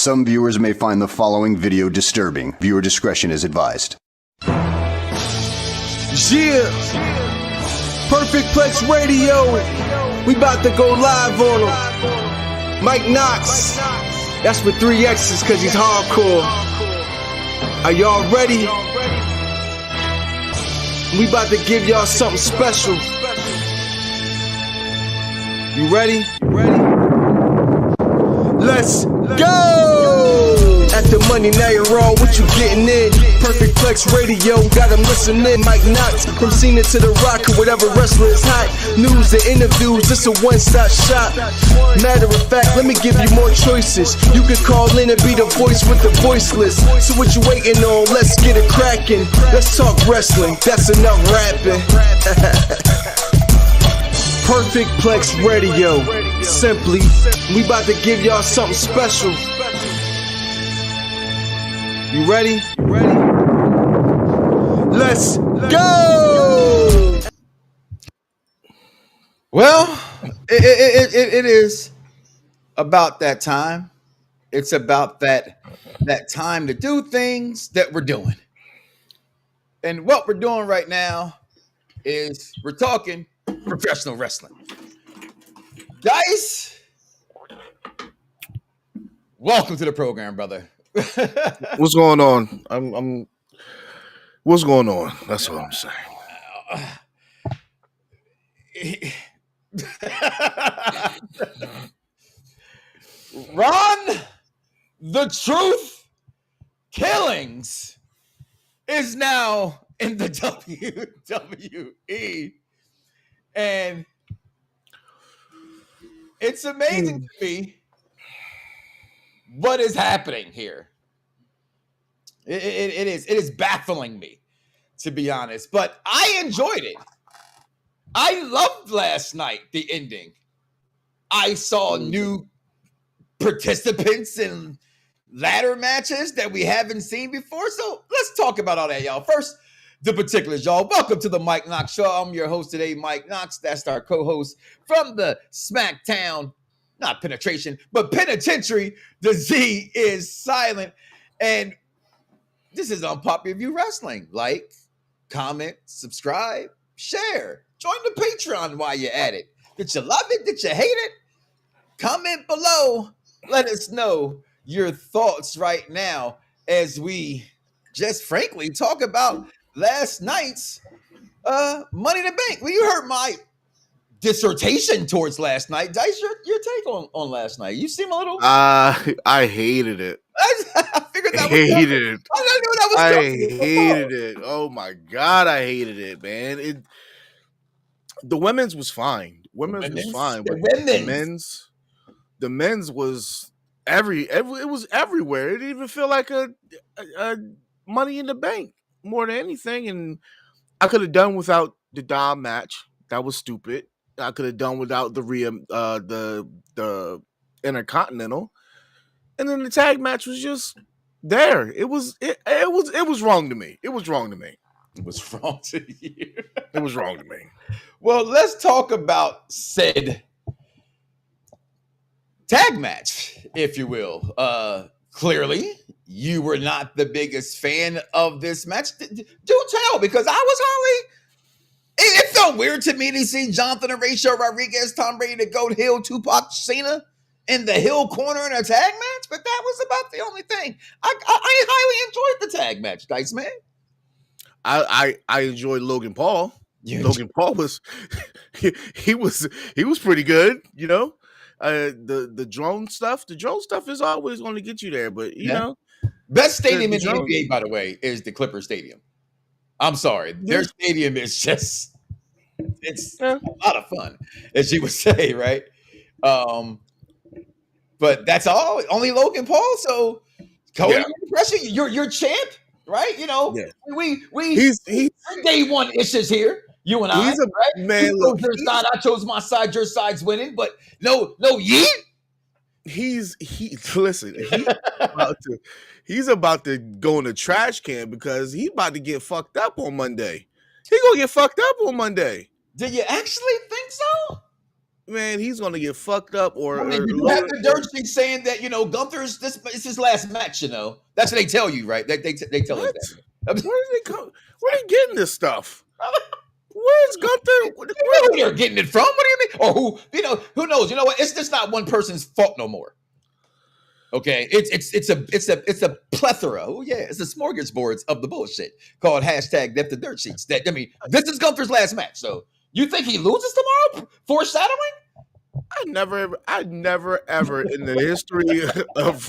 Some viewers may find the following video disturbing. Viewer discretion is advised. Yeah, Perfect Plex Radio. We about to go live on him. Mike Knoxxx. That's with 3 X's cause he's hardcore. Are y'all ready? We about to give y'all something special. You ready? Let's go! At the money, now you're raw, what you getting in? Perfect Plex Radio, got them listening. Mike Knoxxx, from Cena to The Rock, or whatever wrestler is hot. News and interviews, this a one-stop shop. Matter of fact, let me give you more choices. You can call in and be the voice with the voiceless. So what you waiting on? Let's get it cracking. Let's talk wrestling, that's enough rapping. Perfect Plex Radio. Simply, we about to give y'all something special. You ready? Let's go! Well, it is about that time. It's about that time to do things that we're doing. And what we're doing right now is we're talking professional wrestling. Guys, welcome to the program, brother. What's going on? I'm what's going on? That's what I'm saying. Ron, the Truth Killings is now in the WWE. And it's amazing to me what is happening here. It is baffling me, to be honest. But I enjoyed it. I loved last night, the ending. I saw new participants in ladder matches that we haven't seen before. So let's talk about all that, y'all. First, the particulars, y'all. Welcome to the Mike Knoxxx Show. I'm your host today, Mike Knoxxx. That's our co-host from the SmackDown, not penetration, but penitentiary. The Z is silent. And this is Unpopular View Wrestling. Like, comment, subscribe, share. Join the Patreon while you're at it. Did you love it? Did you hate it? Comment below. Let us know your thoughts right now as we just frankly talk about last night's Money in the Bank. Well, you heard my dissertation towards last night. Dice, your take on last night. You seem a little... I hated it. I figured that was... Hated it. I knew that was... I hated it. Oh my God, I hated it, man. The women's was fine. Women's was fine. But the men's was it was everywhere. It didn't even feel like a Money in the Bank more than anything. And I could have done without the Dom match. That was stupid. I could have done without the Intercontinental. And then the tag match was just there. It was wrong to me. It was wrong to me. It was wrong to you. It was wrong to me. Well, let's talk about said tag match, if you will. Clearly, you were not the biggest fan of this match. Do tell, because I was hardly... It felt weird to me to see Jonathan Horatio Rodriguez, Tom Brady, the GOAT, Hill, Tupac, Cena in the Hill corner in a tag match, but that was about the only thing. I highly enjoyed the tag match, Dice Man. I enjoyed Logan Paul. Logan Paul was he was pretty good, you know. The drone stuff is always going to get you there, but you know, best stadium in the NBA, by the way, is the Clippers Stadium. I'm sorry, their stadium is just it's a lot of fun, as you would say, right? But that's all. Only Logan Paul. So, Cody, pressure. You're champ, right? You know, he's day one issues here. You and I, right? Man, you chose your side. I chose my side. Your side's winning, but no, yeet. He's about to go in the trash can because he's about to get fucked up on Monday. He's gonna get fucked up on Monday. Do you actually think so? man, he's gonna get fucked up or. You have the dirt sheet saying that Gunther's it's his last match. That's what they tell you, right? They tell us that. Where are they getting this stuff? Where's Gunther? Where they're getting it from? What do you mean? Or who knows? You know what? It's just not one person's fault no more. Okay, it's a plethora. Oh yeah, it's a smorgasbord of the bullshit called hashtag Depth of Dirt Sheets. This is Gunther's last match. So you think he loses tomorrow? Foreshadowing? I never ever in the history of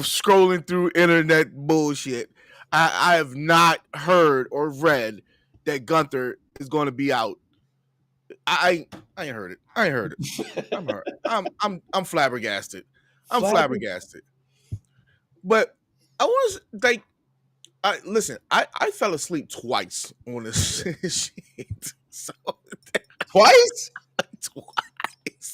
scrolling through internet bullshit, I have not heard or read that Gunther is going to be out. I ain't heard it. I'm flabbergasted. I'm flabbergasted. But I was like, listen, I fell asleep twice on this shit. So twice?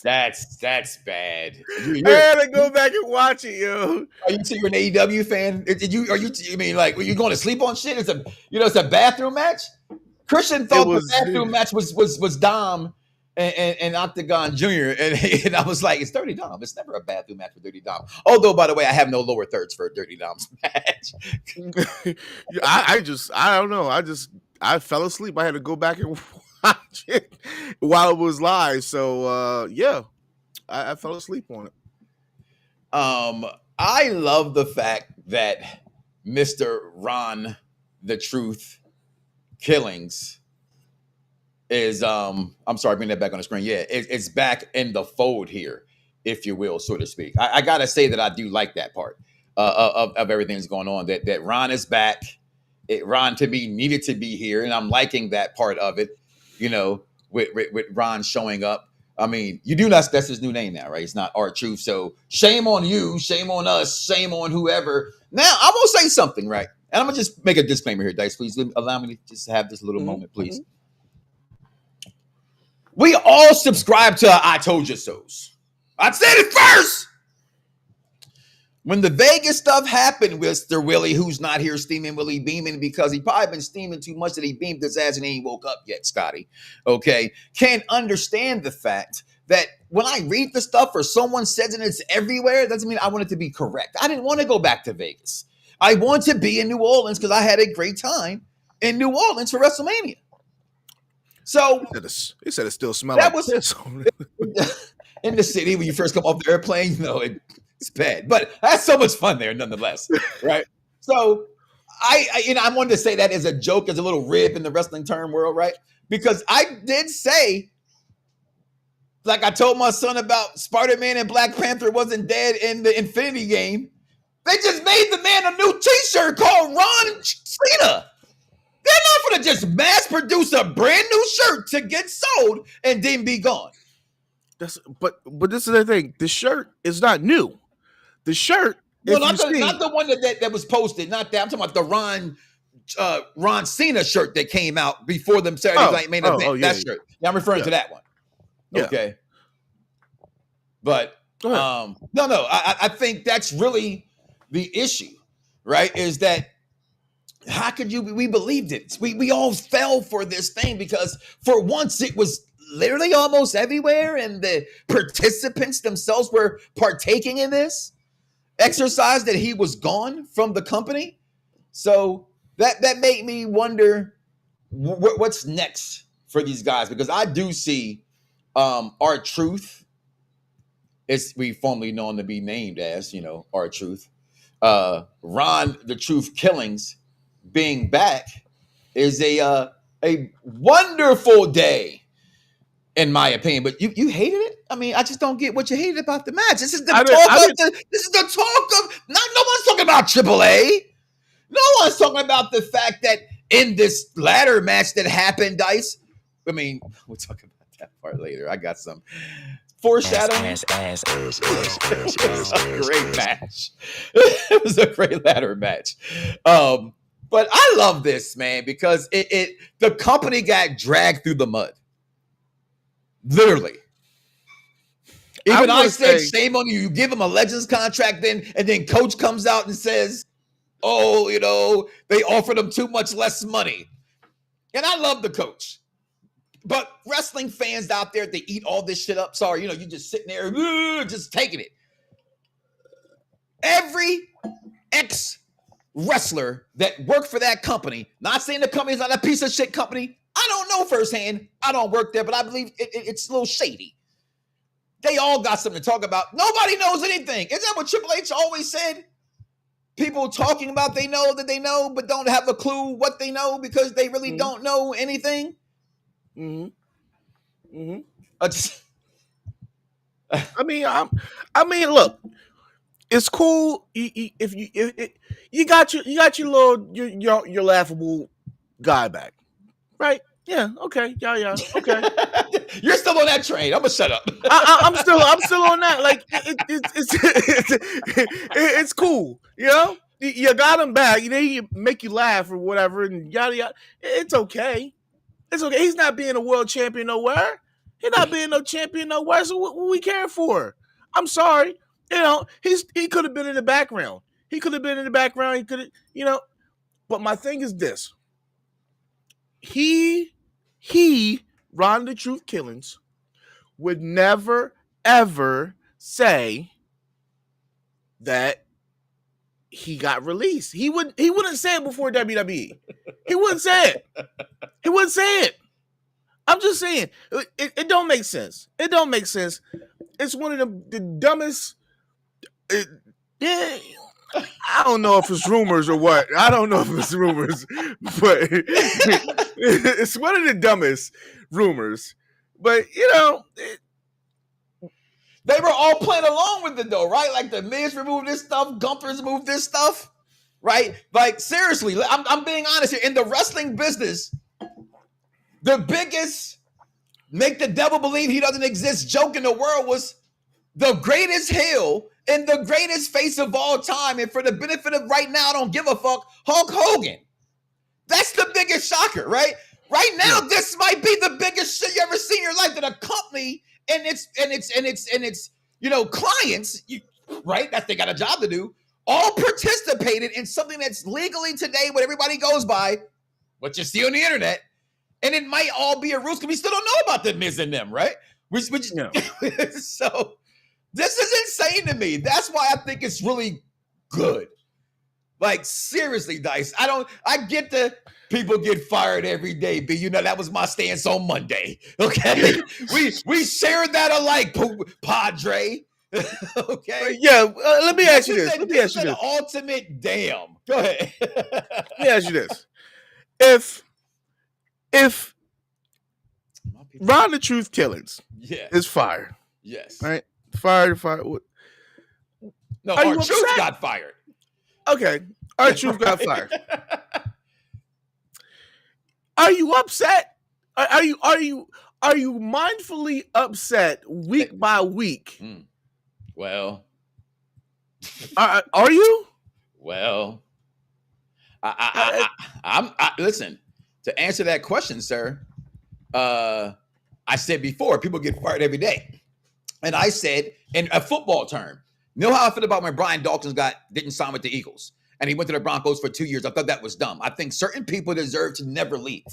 That's bad. I had to go back and watch it, yo. You're an AEW fan? You mean like, were you going to sleep on shit? It's a bathroom match? Christian thought the bathroom match was Dom and Octagon Jr. And I was like, it's Dirty Dom. It's never a bathroom match with Dirty Dom. Although, by the way, I have no lower thirds for a Dirty Dom's match. I don't know. I fell asleep. I had to go back and watch it while it was live. So yeah, I fell asleep on it. I love the fact that Mr. Ron the Truth Killings is I'm sorry, bring that back on the screen. Yeah, it's back in the fold here, if you will, so to speak. I gotta say that I do like that part of everything that's going on. That Ron is back. Ron to me needed to be here, and I'm liking that part of it. With Ron showing up. I mean, that's his new name now, right? It's not R-Truth. So shame on you, shame on us, shame on whoever. Now I'm gonna say something, right? And I'm gonna just make a disclaimer here, Dice. Please allow me to just have this little moment, please. We all subscribe to I Told You So's. I said it first. When the Vegas stuff happened, Mr. Willie, who's not here steaming Willie beaming because he probably been steaming too much that he beamed his ass and he ain't woke up yet, Scotty. Okay. Can't understand the fact that when I read the stuff or someone says it, it's everywhere, doesn't mean I want it to be correct. I didn't want to go back to Vegas. I want to be in New Orleans because I had a great time in New Orleans for WrestleMania. So he said it still smelled like piss in the city when you first come off the airplane. It's bad, but that's so much fun there, nonetheless, right? So I wanted to say that as a joke, as a little rib in the wrestling term world, right? Because I did say, like I told my son about Spider-Man and Black Panther wasn't dead in the Infinity Game. They just made the man a new T-shirt called Ron Cena. They're not going to just mass produce a brand new shirt to get sold and then be gone. But this is the thing. The shirt is not new. The shirt, not the one that was posted. Not that. I'm talking about the Ron Cena shirt that came out before them Saturday Night Main Event. That shirt. Yeah, I'm referring to that one. Okay. Yeah. But no. I think that's really the issue, right? Is that how could we believed it? We all fell for this thing because for once it was literally almost everywhere, and the participants themselves were partaking in this exercise that he was gone from the company. So that made me wonder what's next for these guys, because I do see R-Truth, as we formerly known to be named as, R-Truth, Ron the Truth Killings being back is a wonderful day, in my opinion. But you hated it? I mean, I just don't get what you hated about the match. This is the talk of no one's talking about AAA. No one's talking about the fact that in this ladder match that happened, Dice. I mean, we'll talk about that part later. I got some foreshadowing. It was a great match. It was a great ladder match. But I love this, man, because the company got dragged through the mud. Literally. Even I said, shame on you. You give him a Legends contract and then Coach comes out and says, they offered him too much less money. And I love the Coach. But wrestling fans out there, they eat all this shit up. Sorry, you just sitting there, just taking it. Every ex-wrestler that worked for that company, not saying the company's not a piece of shit company. I don't know firsthand. I don't work there, but I believe it's a little shady. They all got something to talk about. Nobody knows anything. Isn't that what Triple H always said? People talking about they know that they know, but don't have a clue what they know because they really don't know anything. Mm-hmm. I mean, look, it's cool if you got your little your laughable guy back, right? Yeah, okay, yeah, okay. You're still on that train. I'm gonna shut up. I'm still on that. Like it's cool, You got him back. He make you laugh or whatever, and yada yada. It's okay. It's okay. He's not being a world champion nowhere. He's not being no champion nowhere. So what we care for? I'm sorry. He could have been in the background. He could have been in the background. He could have, But my thing is this. Ron the Truth Killings would never, ever say that he got released. He wouldn't say it before WWE. He wouldn't say it. I'm just saying. It don't make sense. It don't make sense. It's one of the dumbest. I don't know if it's rumors or what. I don't know if it's rumors, but it's one of the dumbest rumors. But they were all playing along with it though, right? Like the Miz removed this stuff, Gunther's removed this stuff, right? Like seriously, I'm being honest here. In the wrestling business, the biggest make the devil believe he doesn't exist joke in the world was the greatest heel and the greatest face of all time. And for the benefit of right now, I don't give a fuck, Hulk Hogan. That's the biggest shocker, right? Right now, This might be the biggest shit you ever seen in your life, that a company and its clients, right? That they got a job to do, all participated in something that's legally today what everybody goes by, what you see on the internet. And it might all be a ruse because we still don't know about the Miz and them, right? So this is insane to me. That's why I think it's really good. Like seriously, Dice. I get the people get fired every day, but that was my stance on Monday. Okay. we shared that alike, Padre. Okay. Yeah. Let me ask you this. The ultimate damn. Go ahead. Let me ask you this. If Ron the Truth Killings is fired. Yes. Right? Fired. No, our Truth got fired. Okay. Our Truth got fired. Are you upset? Are you mindfully upset week by week? Well, are you? Well, I'm listen, to answer that question, sir. I said before, people get fired every day. And I said in a football term, you know how I feel about when Brian Dawkins didn't sign with the Eagles and he went to the Broncos for 2 years. I thought that was dumb. I think certain people deserve to never leave,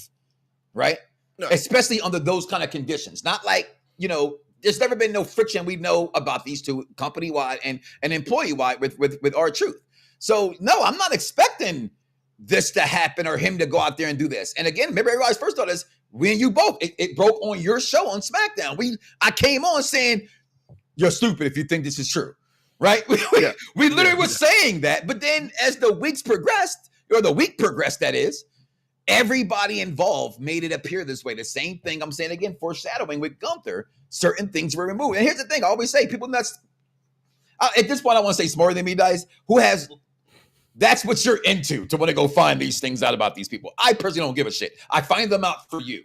right? No. Especially under those kind of conditions. Not like, there's never been no friction we know about these two, company-wide and employee-wide with our Truth. So no, I'm not expecting this to happen or him to go out there and do this. And again, remember everybody's first thought is we and you both. It broke on your show on SmackDown. I came on saying you're stupid if you think this is true. Right? We literally were saying that. But then as the weeks progressed, or the week progressed, that is, everybody involved made it appear this way. The same thing I'm saying again, foreshadowing with Gunther, certain things were removed. And here's the thing, I always say, people nuts. At this point, I want to say smarter than me, guys, that's what you're into, to want to go find these things out about these people. I personally don't give a shit. I find them out from you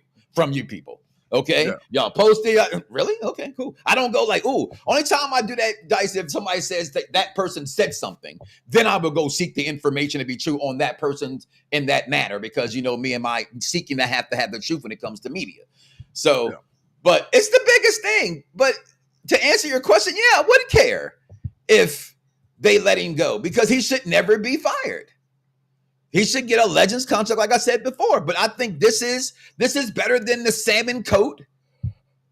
people. Okay, y'all post it. Really? Okay, cool. I don't go like, ooh. Only time I do that, Dice, if somebody says that person said something, then I will go seek the information to be true on that person in that manner, because me and my seeking to have the truth when it comes to media. So, but it's the biggest thing. But to answer your question, I wouldn't care if they let him go, because he should never be fired. He should get a Legends contract, like I said before. But I think this is better than the salmon coat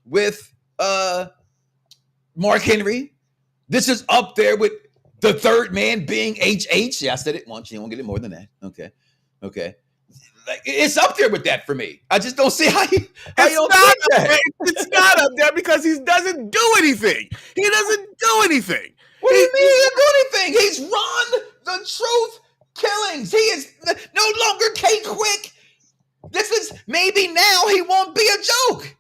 with Mark Henry. This is up there with the third man being HH. Yeah, I said it once. You won't get it more than that. Okay. Like, it's up there with that for me. I just don't see how you don't think that. It's not up there because he doesn't do anything. He doesn't do anything. What do you mean he didn't do anything? He's Ron the Truth Killings. He is no longer K-Quick. This is maybe now he won't be a joke.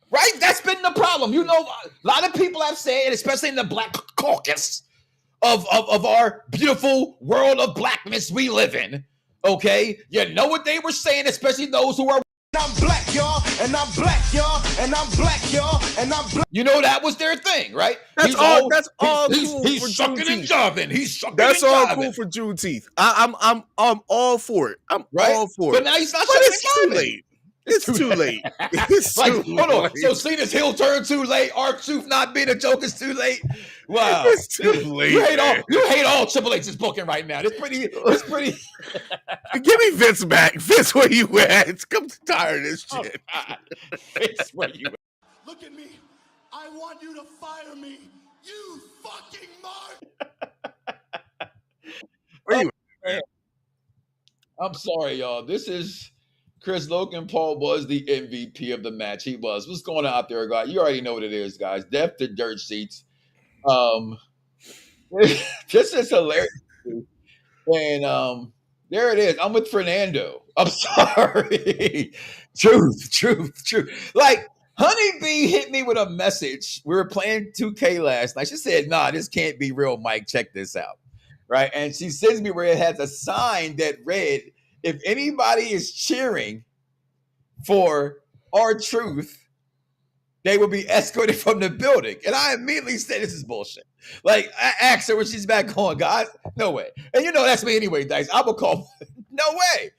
Right? That's been the problem. You know, a lot of people have said, especially in the Black caucus of our beautiful world of blackness we live in. Okay? You know what they were saying, especially those who are I'm black, y'all, and I'm black, y'all, and I'm black, y'all, and I'm black. You know that was their thing, right? That's all cool he's for sucking and jiving. He's sucking That's and all jiving. cool for Juneteenth. I'm all for it. I'm all for it. But now he's not. But it's too late. It's too late. It's like, too hold on. late. So Cena's heel turn too late. R-Truth not being a joke is too late. Wow, it's too late. You hate all Triple H's booking right now. It's pretty. Give me Vince back. Vince, where you at? I'm tired of this shit. Vince, where you at? Look at me. I want you to fire me. You fucking mark. Where you at? I'm sorry, y'all. This is Chris Logan Paul was the MVP of the match. He was. What's going on out there, guys? You already know what it is, guys. Death to dirt sheets. This is hilarious. And there it is. I'm with Fernando. I'm sorry. Truth. Like, Honeybee hit me with a message. We were playing 2K last night. She said, nah, this can't be real, Mike. Check this out. Right? And she sends me where it has a sign that read, if anybody is cheering for R-Truth, they will be escorted from the building. And I immediately said, this is bullshit. Like, I asked her when she's back on, guys, no way. And you know that's me anyway, Dice. I will call, no way.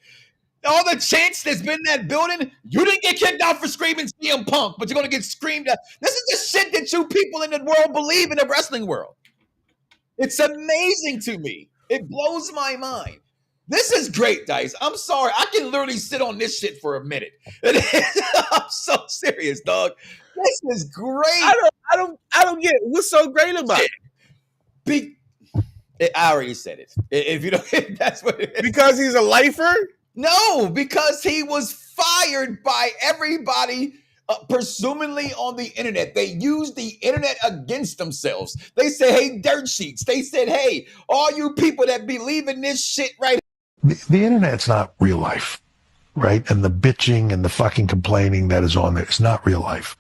All the chants that's been in that building, you didn't get kicked out for screaming CM Punk, but you're going to get screamed at. This is the shit that you people in the world believe in the wrestling world. It's amazing to me. It blows my mind. This is great, Dice. I'm sorry. I can literally sit on this shit for a minute. I'm so serious, dog. This is great. I don't get it. What's so great about it. I already said it. If you don't, that's what it is. Because he's a lifer? No, because he was fired by everybody, presumably on the internet. They used the internet against themselves. They said, hey, dirt sheets. They said, hey, all you people that believe in this shit right here. The internet's not real life, right? And the bitching and the fucking complaining that is on there, it's not real life.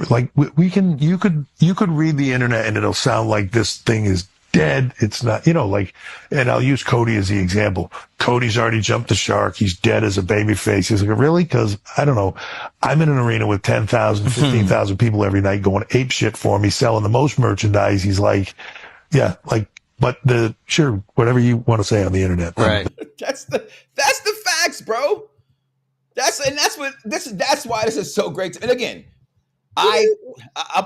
Like you could read the internet and it'll sound like this thing is dead. It's not, like, and I'll use Cody as the example. Cody's already jumped the shark. He's dead as a baby face. He's like, really? Because I don't know. I'm in an arena with 10,000, 15,000 people every night going ape shit for me, selling the most merchandise. He's like, yeah, like, but sure, whatever you want to say on the internet. Right. That's the facts, bro. That's why this is so great. And again, I'm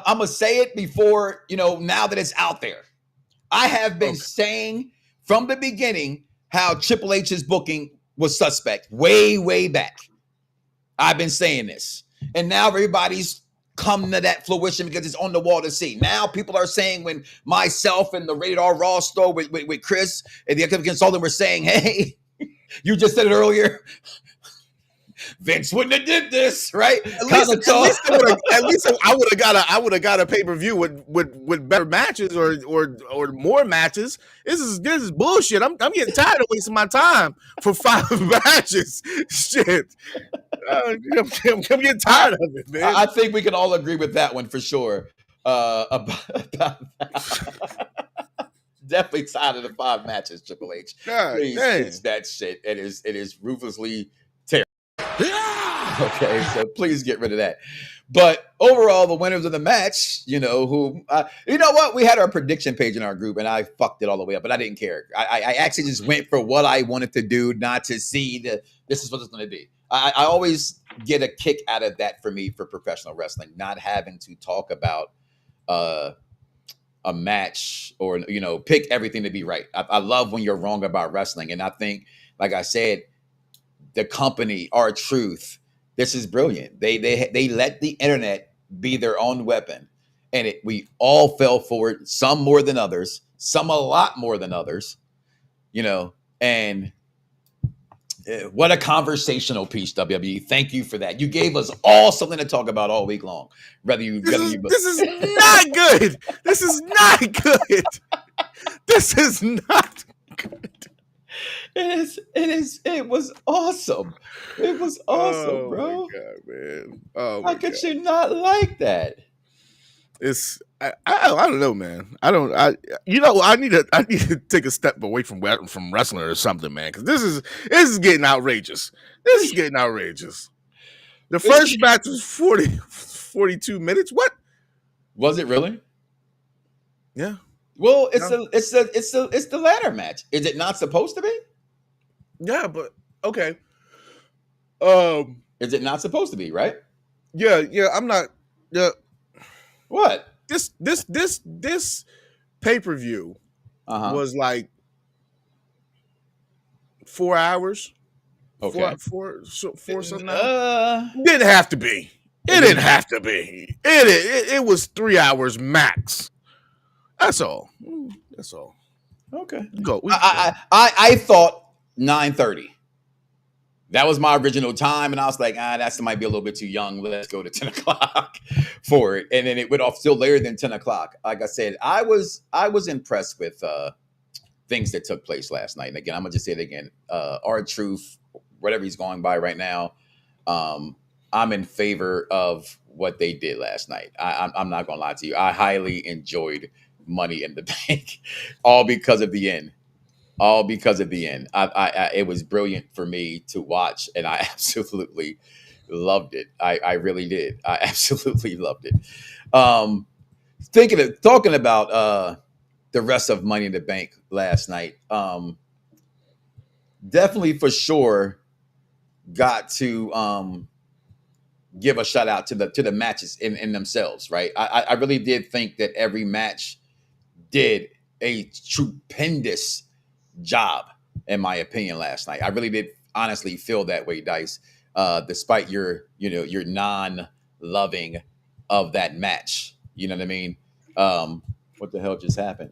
gonna say it before, now that it's out there. I have been saying from the beginning how Triple H's booking was suspect way, way back. I've been saying this. And now everybody's come to that fruition because it's on the wall to see. Now people are saying, when myself and the Rated R Raw store with Chris and the consultant were saying, hey, you just said it earlier, Vince wouldn't have did this, right? At least I would have got a pay-per-view with better matches or more matches. This is bullshit. I'm getting tired of wasting my time for 5 matches. Shit. I'm getting tired of it, man. I think we can all agree with that one for sure. About that. Definitely tired of the 5 matches, Triple H. Please, it's that shit. It is ruthlessly terrible. Okay, so please get rid of that. But overall, the winners of the match, you know what? We had our prediction page in our group, and I fucked it all the way up, but I didn't care. I actually just went for what I wanted to do, not to see this is what it's going to be. I always get a kick out of that for me for professional wrestling, not having to talk about a match or, pick everything to be right. I love when you're wrong about wrestling. And I think, like I said, the company, R-Truth, this is brilliant. They let the internet be their own weapon. And we all fell for it, some more than others, some a lot more than others, and what a conversational piece, WWE. Thank you for that. You gave us all something to talk about all week long. This is not good. This is not good. This is not good. It was awesome. It was awesome, bro. Oh my God, man. How could you not like that? I don't know, man. I need to take a step away from wrestling or something, man, because this is getting outrageous. This is getting outrageous. The first match was 42 minutes. What was it really? Yeah. Well, it's the ladder match. Is it not supposed to be? Yeah, but okay. Is it not supposed to be, right? Yeah. I'm not. Yeah. What? This pay-per-view was like 4 hours. Okay. Four something. Didn't have to be. It didn't have to be. It was 3 hours max. That's all. Okay. Go. I thought 9:30. That was my original time, and I was like, that might be a little bit too young. Let's go to 10 o'clock for it. And then it went off still later than 10 o'clock. Like I said, I was impressed with things that took place last night. And again, I'm gonna just say it again. R-Truth, whatever he's going by right now, I'm in favor of what they did last night. I'm not gonna lie to you. I highly enjoyed Money in the Bank, all because of the end. It was brilliant for me to watch, and I absolutely loved it. I really did. I absolutely loved it. Talking about the rest of Money in the Bank last night, definitely for sure got to give a shout out to the matches in themselves, right? I really did think that every match did a stupendous job, in my opinion, last night. I really did honestly feel that way, Dice, despite your non-loving of that match. You know what I mean? What the hell just happened?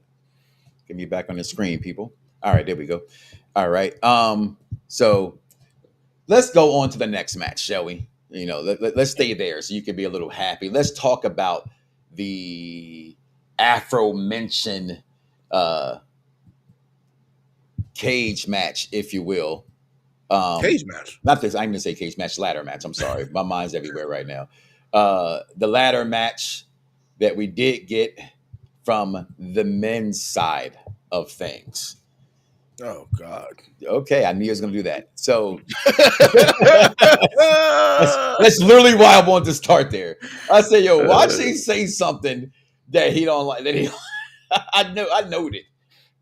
Get me back on the screen, people. All right, there we go. All right. So let's go on to the next match, shall we? Let's stay there so you can be a little happy. Let's talk about the aforementioned cage match, if you will. Cage match. Not this. I'm going to say cage match. Ladder match. I'm sorry. My mind's everywhere right now. The ladder match that we did get from the men's side of things. Oh God. Okay, I knew he was going to do that. So that's literally why I wanted to start there. I said, "Yo, watch he say something that he don't like." That he, I know it.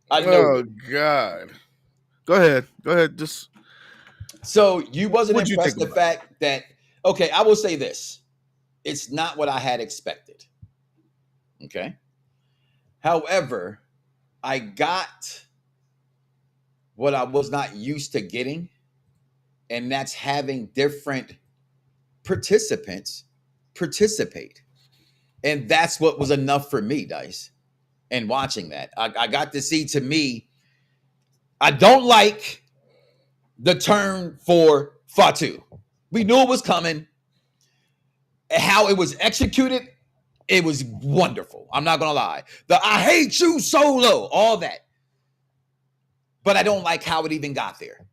Oh God. Go ahead. Just so you wasn't impressed with the fact that, okay, I will say this. It's not what I had expected. Okay. However, I got what I was not used to getting, and that's having different participants participate. And that's what was enough for me, Dice. And watching that, I got to see, to me, I don't like the turn for Fatu. We knew it was coming. How it was executed, it was wonderful. I'm not going to lie. I hate you, Solo, all that. But I don't like how it even got there.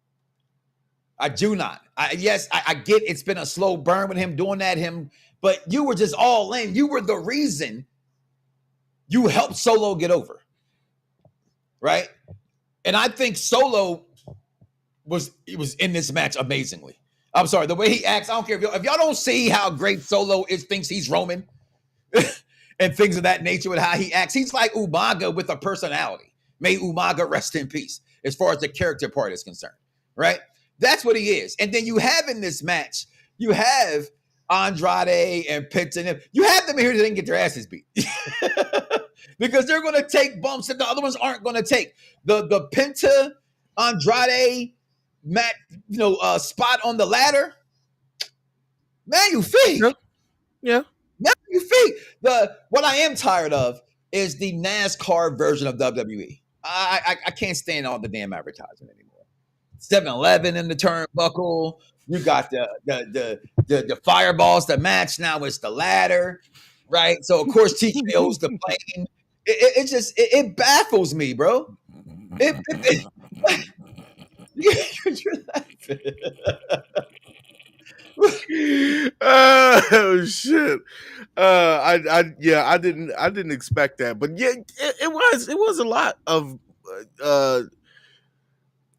I do not. I get it's been a slow burn with him doing that, but you were just all in. You were the reason you helped Solo get over. Right? And I think Solo was in this match amazingly. I'm sorry, the way he acts, I don't care if y'all don't see how great Solo thinks he's Roman and things of that nature with how he acts. He's like Umaga with a personality. May Umaga rest in peace as far as the character part is concerned, right? That's what he is. And then you have in this match, you have Andrade and Pitts and him. You have them here that didn't get their asses beat. because they're going to take bumps that the other ones aren't going to take. The Penta Andrade Matt, spot on the ladder. Man, you feet. Yeah. Man, you feet. What I am tired of is the NASCAR version of WWE. I can't stand all the damn advertising anymore. 7-Eleven in the turnbuckle. You got the fireballs, the match. Now it's the ladder, right? So of course TKO's the plane. It just baffles me, bro. Oh shit! I didn't expect that, but yeah, it was a lot of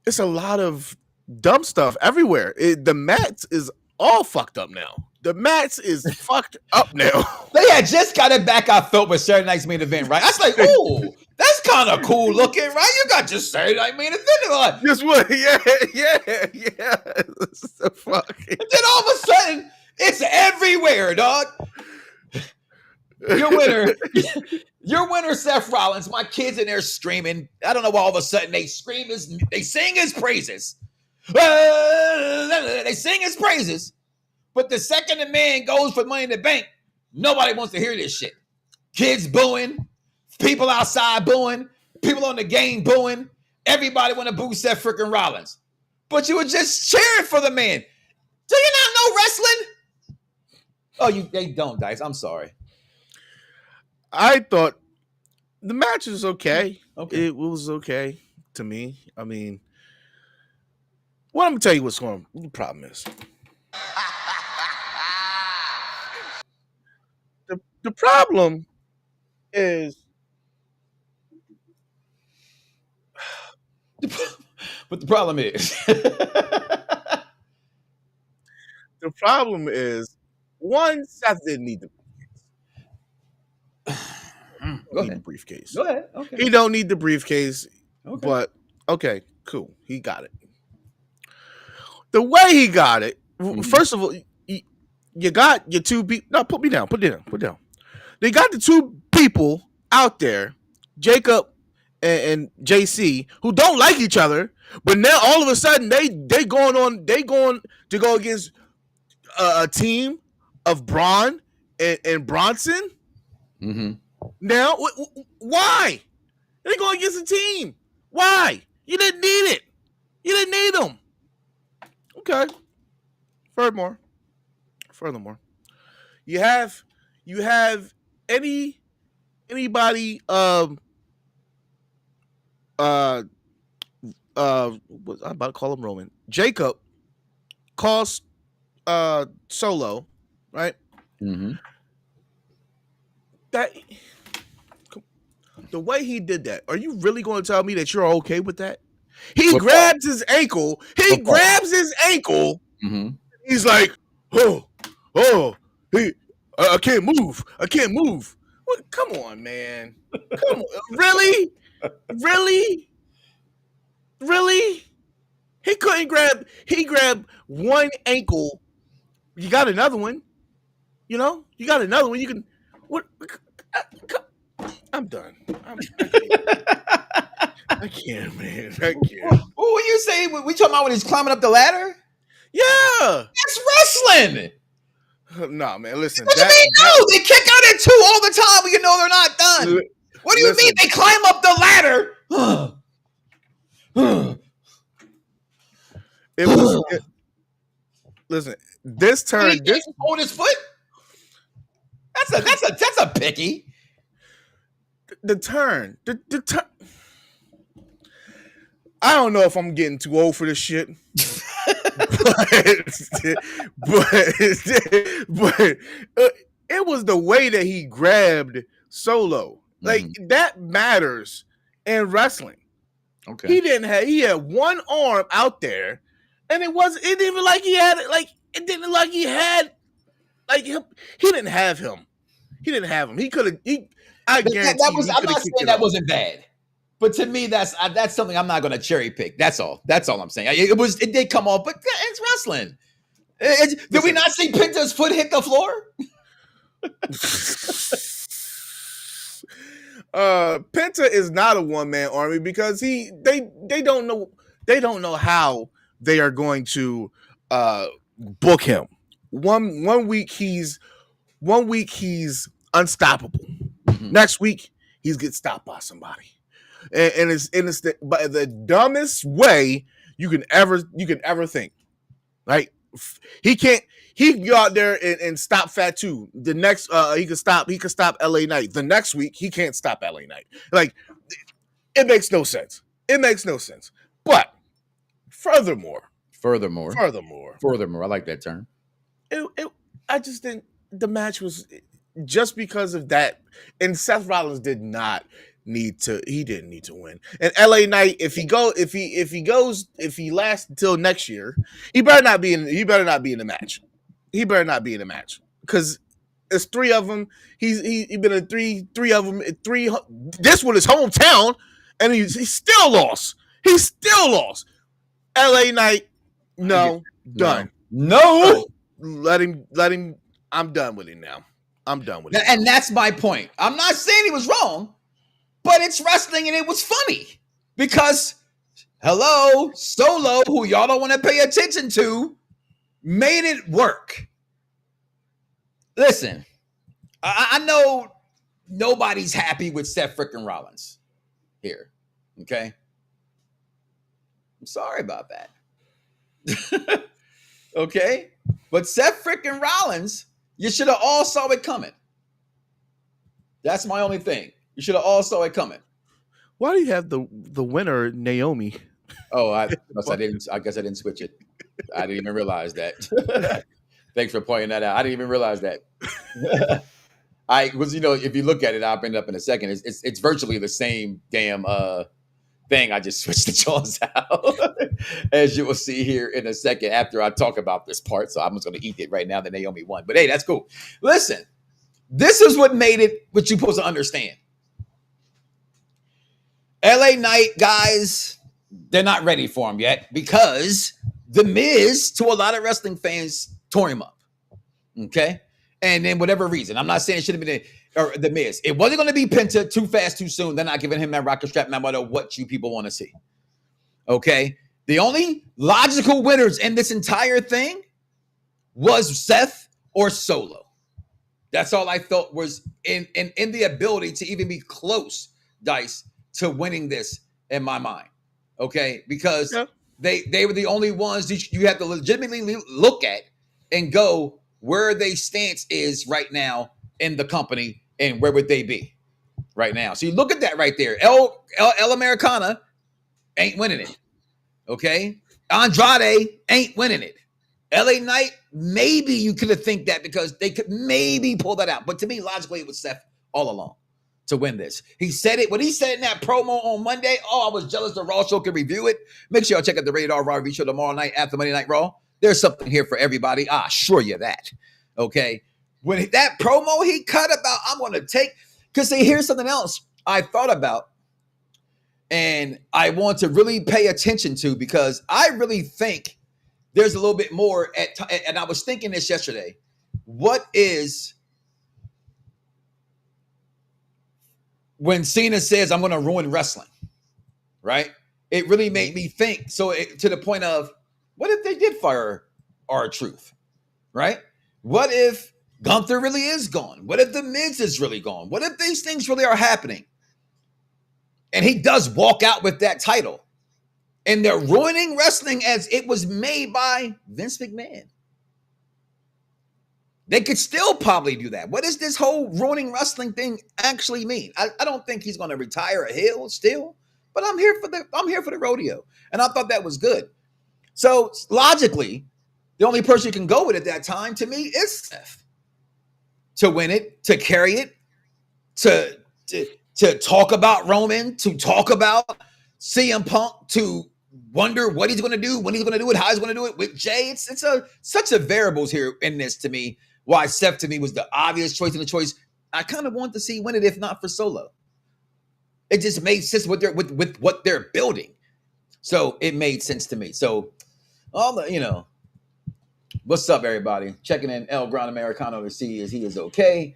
it's a lot of dumb stuff everywhere. The mats is all fucked up now. The mats is fucked up now. They had just got it back. I felt with Saturday Night's Main Event, right? I was like, ooh, that's kind of cool looking, right? You got your Saturday Night Main Event, like, just what? Yeah. So fuck. And then all of a sudden, it's everywhere, dog. Your winner, Seth Rollins. My kids in there screaming. I don't know why all of a sudden they sing his praises. They sing his praises. But the second the man goes for Money in the Bank, nobody wants to hear this shit. Kids booing, people outside booing, people on the game booing. Everybody want to boo Seth freaking Rollins. But you were just cheering for the man. Do you not know wrestling? Oh, they don't, Dice. I'm sorry. I thought the match was okay. It was okay to me. I mean, well, I'm going to tell you what the problem is. The problem is... But the problem is... The problem is, one, Seth didn't need the briefcase. Go ahead. Okay. He don't need the briefcase, but okay, cool. He got it. The way he got it, first of all, you got your two people. No, put down. They got the two people out there, Jacob and JC, who don't like each other, but now all of a sudden they going to go against a team of Braun and Bronson. Mm-hmm. Now, why? They going against a team. Why? You didn't need it. You didn't need them. Okay. Furthermore, you have anybody I'm about to call him Roman. Jacob calls Solo, right? Mm-hmm. That the way he did that, are you really going to tell me that you're okay with that? He grabs his ankle. He grabs his ankle. Mm-hmm. He's like, I can't move. Well, come on, man. Come on. Really? He couldn't grab. He grabbed one ankle. You got another one. You got another one. You can. What? I'm done. I can't, man. I can't. What were you saying? We talking about when he's climbing up the ladder? Yeah. That's wrestling. Nah, man. Listen. What do you mean? No, they kick out at 2 all the time. But they're not done. What do you mean? They climb up the ladder. Listen. This turn. This hold his foot. That's a picky. The turn. The turn. I don't know if I'm getting too old for this shit. but it was the way that he grabbed Solo. Like that matters in wrestling. Okay. He had one arm out there, and it didn't even like he had like it didn't like he had like him. He didn't have him. He could have. I guarantee. I'm not saying that wasn't bad. But to me, that's something I'm not going to cherry pick. That's all. That's all I'm saying. It did come off, but it's wrestling. Did we not see Penta's foot hit the floor? Penta is not a one-man army because they don't know how they are going to book him. One week he's unstoppable. Mm-hmm. Next week he's get stopped by somebody, and it's by the dumbest way you can ever think. Like he can go out there and stop Fatu. The next he could stop LA Knight. The next week he can't stop LA Knight. Like it makes no sense. But furthermore, I like that term. I just didn't. The match was just because of that, and Seth Rollins didn't need to win. And LA Knight, if he lasts until next year, he better not be in the match. He better not be in the match because it's three of them. He been in three of them. This one is hometown, and he still lost. LA Knight, no, done. No. Let him. I'm done with him now. And that's my point. I'm not saying he was wrong, but it's wrestling and it was funny because Solo, who y'all don't want to pay attention to, made it work. Listen, I know nobody's happy with Seth freaking Rollins here. Okay. I'm sorry about that. Okay. But Seth freaking Rollins, you should have all saw it coming. That's my only thing. You should have all saw it coming. Why do you have the winner, Naomi? Oh, I guess I didn't switch it. I didn't even realize that. Thanks for pointing that out. I didn't even realize that. If you look at it, I'll bring it up in a second. It's virtually the same damn thing. I just switched the jaws out, as you will see here in a second after I talk about this part. So I'm just going to eat it right now that Naomi won. But hey, that's cool. Listen, this is what made it what you're supposed to understand. LA Knight, guys, they're not ready for him yet because The Miz, to a lot of wrestling fans, tore him up. Okay? And then whatever reason, I'm not saying it should have been The Miz. It wasn't going to be Penta too fast, too soon. They're not giving him that rocket strap no matter what you people want to see. Okay? The only logical winners in this entire thing was Seth or Solo. That's all I thought was in the ability to even be close, Dice, to winning this in my mind. Okay? Because they were the only ones that you have to legitimately look at and go where they stance is right now in the company and where would they be right now. So you look at that right there. El Americana ain't winning it. Okay? Andrade ain't winning it. LA Knight, maybe you could have think that because they could maybe pull that out. But to me, logically, it was Seth all along to win this. He said it. When he said in that promo on Monday, I was jealous the Raw show could review it. Make sure y'all check out the Rated R Raw review show tomorrow night after Monday Night Raw. There's something here for everybody. I assure you that. Okay? When that promo he cut about, I'm going to take, because see, here's something else I thought about and I want to really pay attention to because I really think there's a little bit more and I was thinking this yesterday. What is when Cena says, I'm going to ruin wrestling, right? It really made me think. So to the point of, what if they did fire R-Truth, right? What if Gunther really is gone? What if The Miz is really gone? What if these things really are happening? And he does walk out with that title. And they're ruining wrestling as it was made by Vince McMahon. They could still probably do that. What does this whole ruining wrestling thing actually mean? I don't think he's going to retire a heel still, but I'm here for the rodeo. And I thought that was good. So logically, the only person you can go with at that time to me is Seth. To win it, to carry it, to talk about Roman, to talk about CM Punk, to wonder what he's going to do, when he's going to do it, how he's going to do it with Jay. It's such a variables here in this to me. Why Seth to me was the obvious choice and the choice I kind of want to see win it if not for Solo. It just made sense with what they're building. So it made sense to me. So what's up, everybody? Checking in El Gran Americano to see if he is okay.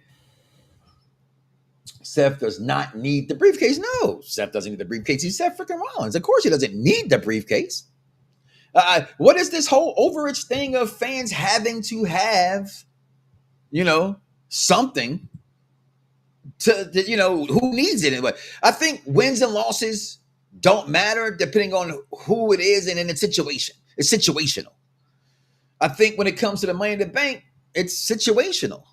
Seth does not need the briefcase. No, Seth doesn't need the briefcase. He's Seth freaking Rollins. Of course he doesn't need the briefcase. What is this whole overage thing of fans having to have, something to who needs it? But I think wins and losses don't matter depending on who it is and in the situation. It's situational. I think when it comes to the Money in the Bank, it's situational.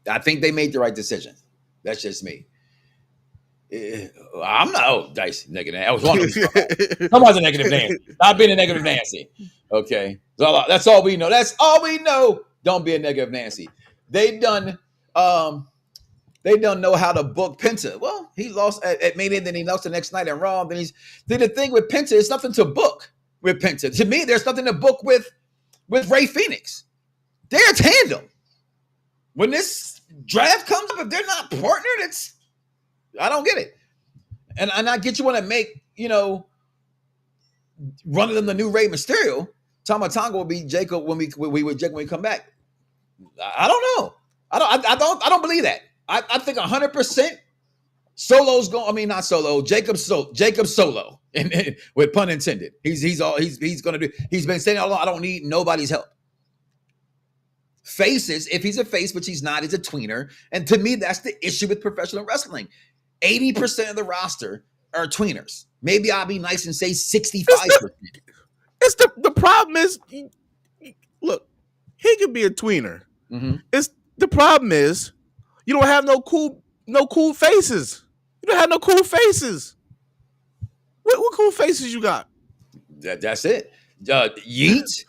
I think they made the right decision. That's just me. I'm not Dice negative. I was wondering. Somebody's a negative Nancy. I've been a negative Nancy. Okay. So that's all we know. That's all we know. Don't be a negative Nancy. They done know how to book Penta. Well, he lost at Mania, then he lost the next night at Raw. Then the thing with Penta is nothing to book with Penta. To me, there's nothing to book with Ray Phoenix. They're a tandem. When this draft comes up, if they're not partnered, I don't get it. And I get you want to make, one of them the new Rey Mysterio. Tama Tonga will be Jacob when we come back. I don't know. I don't believe that. I think 100% Solo's going. I mean, not Solo. Jacob Solo, and with pun intended. He's going to do. He's been saying all along, I don't need nobody's help. Faces, if he's a face, which he's not, he's a tweener. And to me, that's the issue with professional wrestling. 80% of the roster are tweeners. Maybe I'll be nice and say 65%. It's the problem is, look, he could be a tweener. Mm-hmm. The problem is you don't have no cool faces. You don't have no cool faces. What cool faces you got? That's it. Yeet.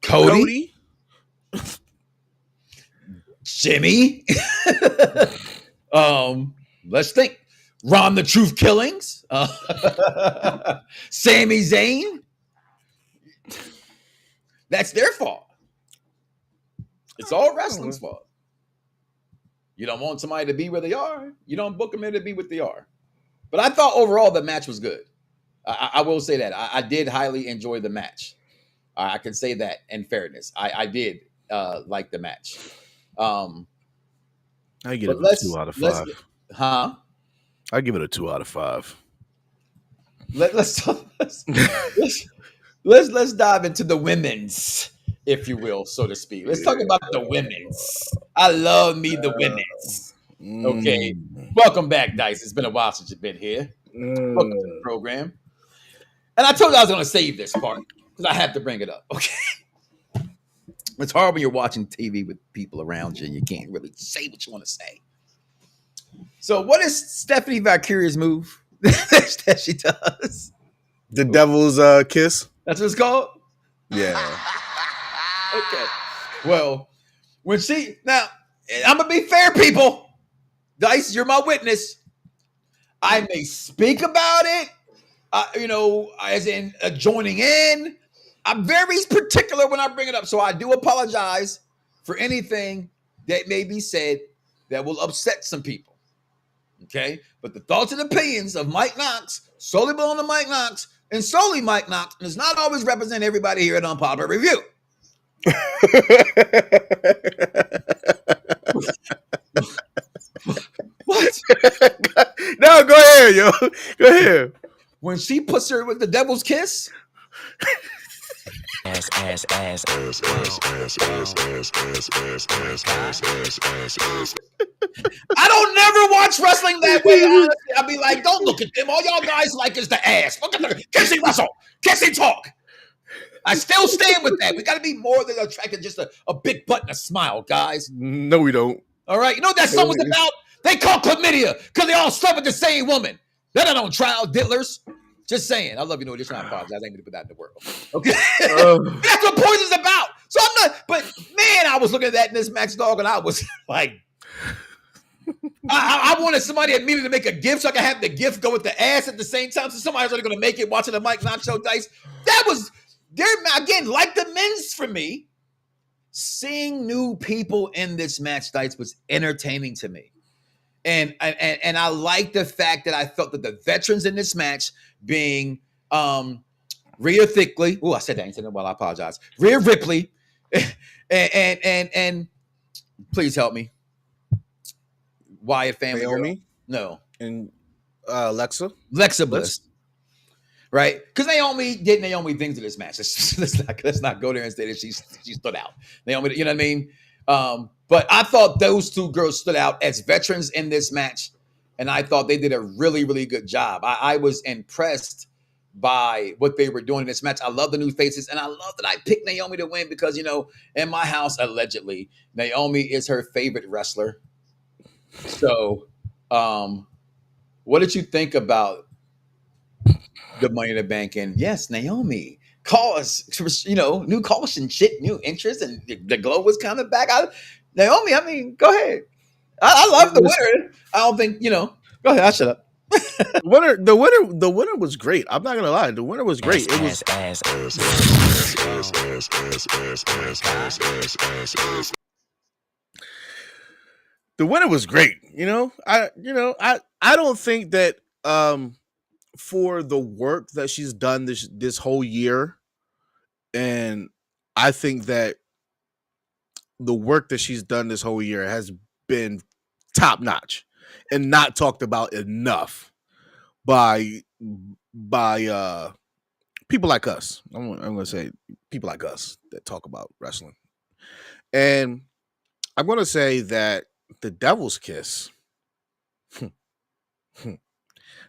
Cody. Jimmy. Let's think. Ron the Truth Killings. Sami Zayn. That's their fault. It's all wrestling's fault. You don't want somebody to be where they are. You don't book them in to be what they are. But I thought overall the match was good. I will say that. I did highly enjoy the match. I can say that in fairness. I did like the match. I give it a 2 out of 5. I give it a 2 out of 5. Let's dive into the women's, if you will, so to speak. Let's talk about the women's. I love me the women's. Okay. Welcome back, Dice. It's been a while since you've been here. Welcome to the program. And I told you I was going to save this part because I have to bring it up. Okay. It's hard when you're watching TV with people around you and you can't really say what you want to say. So what is Stephanie Valkyria's move that she does? The devil's kiss? That's what it's called? Yeah. Okay. Well, now, I'm going to be fair, people. Dice, you're my witness. I may speak about it, as in joining in. I'm very particular when I bring it up, so I do apologize for anything that may be said that will upset some people. Okay? But the thoughts and opinions of Mike Knoxxx solely belong to Mike Knoxxx and solely Mike Knoxxx does not always represent everybody here at Unpopular Review. What? No, go ahead, yo. Go ahead. When she puts her with the devil's kiss. I don't never watch wrestling that way, honestly. I'll be like, don't look at them. All y'all guys like is the ass. Look at the kissing wrestle. Kissing talk. I still stand with that. We got to be more than attracted just a big butt and a smile, guys. No, we don't. All right. You know what that song was about? They call chlamydia because they all slept with the same woman. They're not on trial, diddlers. Just saying. I love you. No addition. I apologize. I ain't going to put that in the world. Okay. That's what Poison's about. So I'm not, but man, I was looking at that in this match, dog, and I was like, I wanted somebody immediately to make a gift so I could have the gift go with the ass at the same time. So somebody's only going to make it watching the Mike Knoxxx Show, Dice. That was, again, like the men's for me, seeing new people in this match, Dice, was entertaining to me. And I like the fact that I felt that the veterans in this match being Rhea Ripley. Oh, I said that. I said that well. I apologize. Rhea Ripley and Please help me. Wyatt family Naomi? girl. No. And Alexa Bliss. Right? Because Naomi did Naomi things in this match. Let's not go there and say that she stood out. Naomi, you know what I mean? But I thought those two girls stood out as veterans in this match. And I thought they did a really, really good job. I was impressed by what they were doing in this match. I love the new faces. And I love that I picked Naomi to win because, in my house, allegedly, Naomi is her favorite wrestler. So, what did you think about the Money in the Bank? And yes, Naomi, call us, new caution shit, new interest, and the glow was coming back. Naomi, I mean, go ahead. I love the winner. I don't think, go ahead, I'll shut up. The winner was great. I'm not gonna lie, the winner was great. It was the winner was great. I don't think that for the work that she's done this whole year, and I think that the work that she's done this whole year has been top notch and not talked about enough by people like us. I'm going to say people like us that talk about wrestling. And I'm going to say that the Devil's Kiss,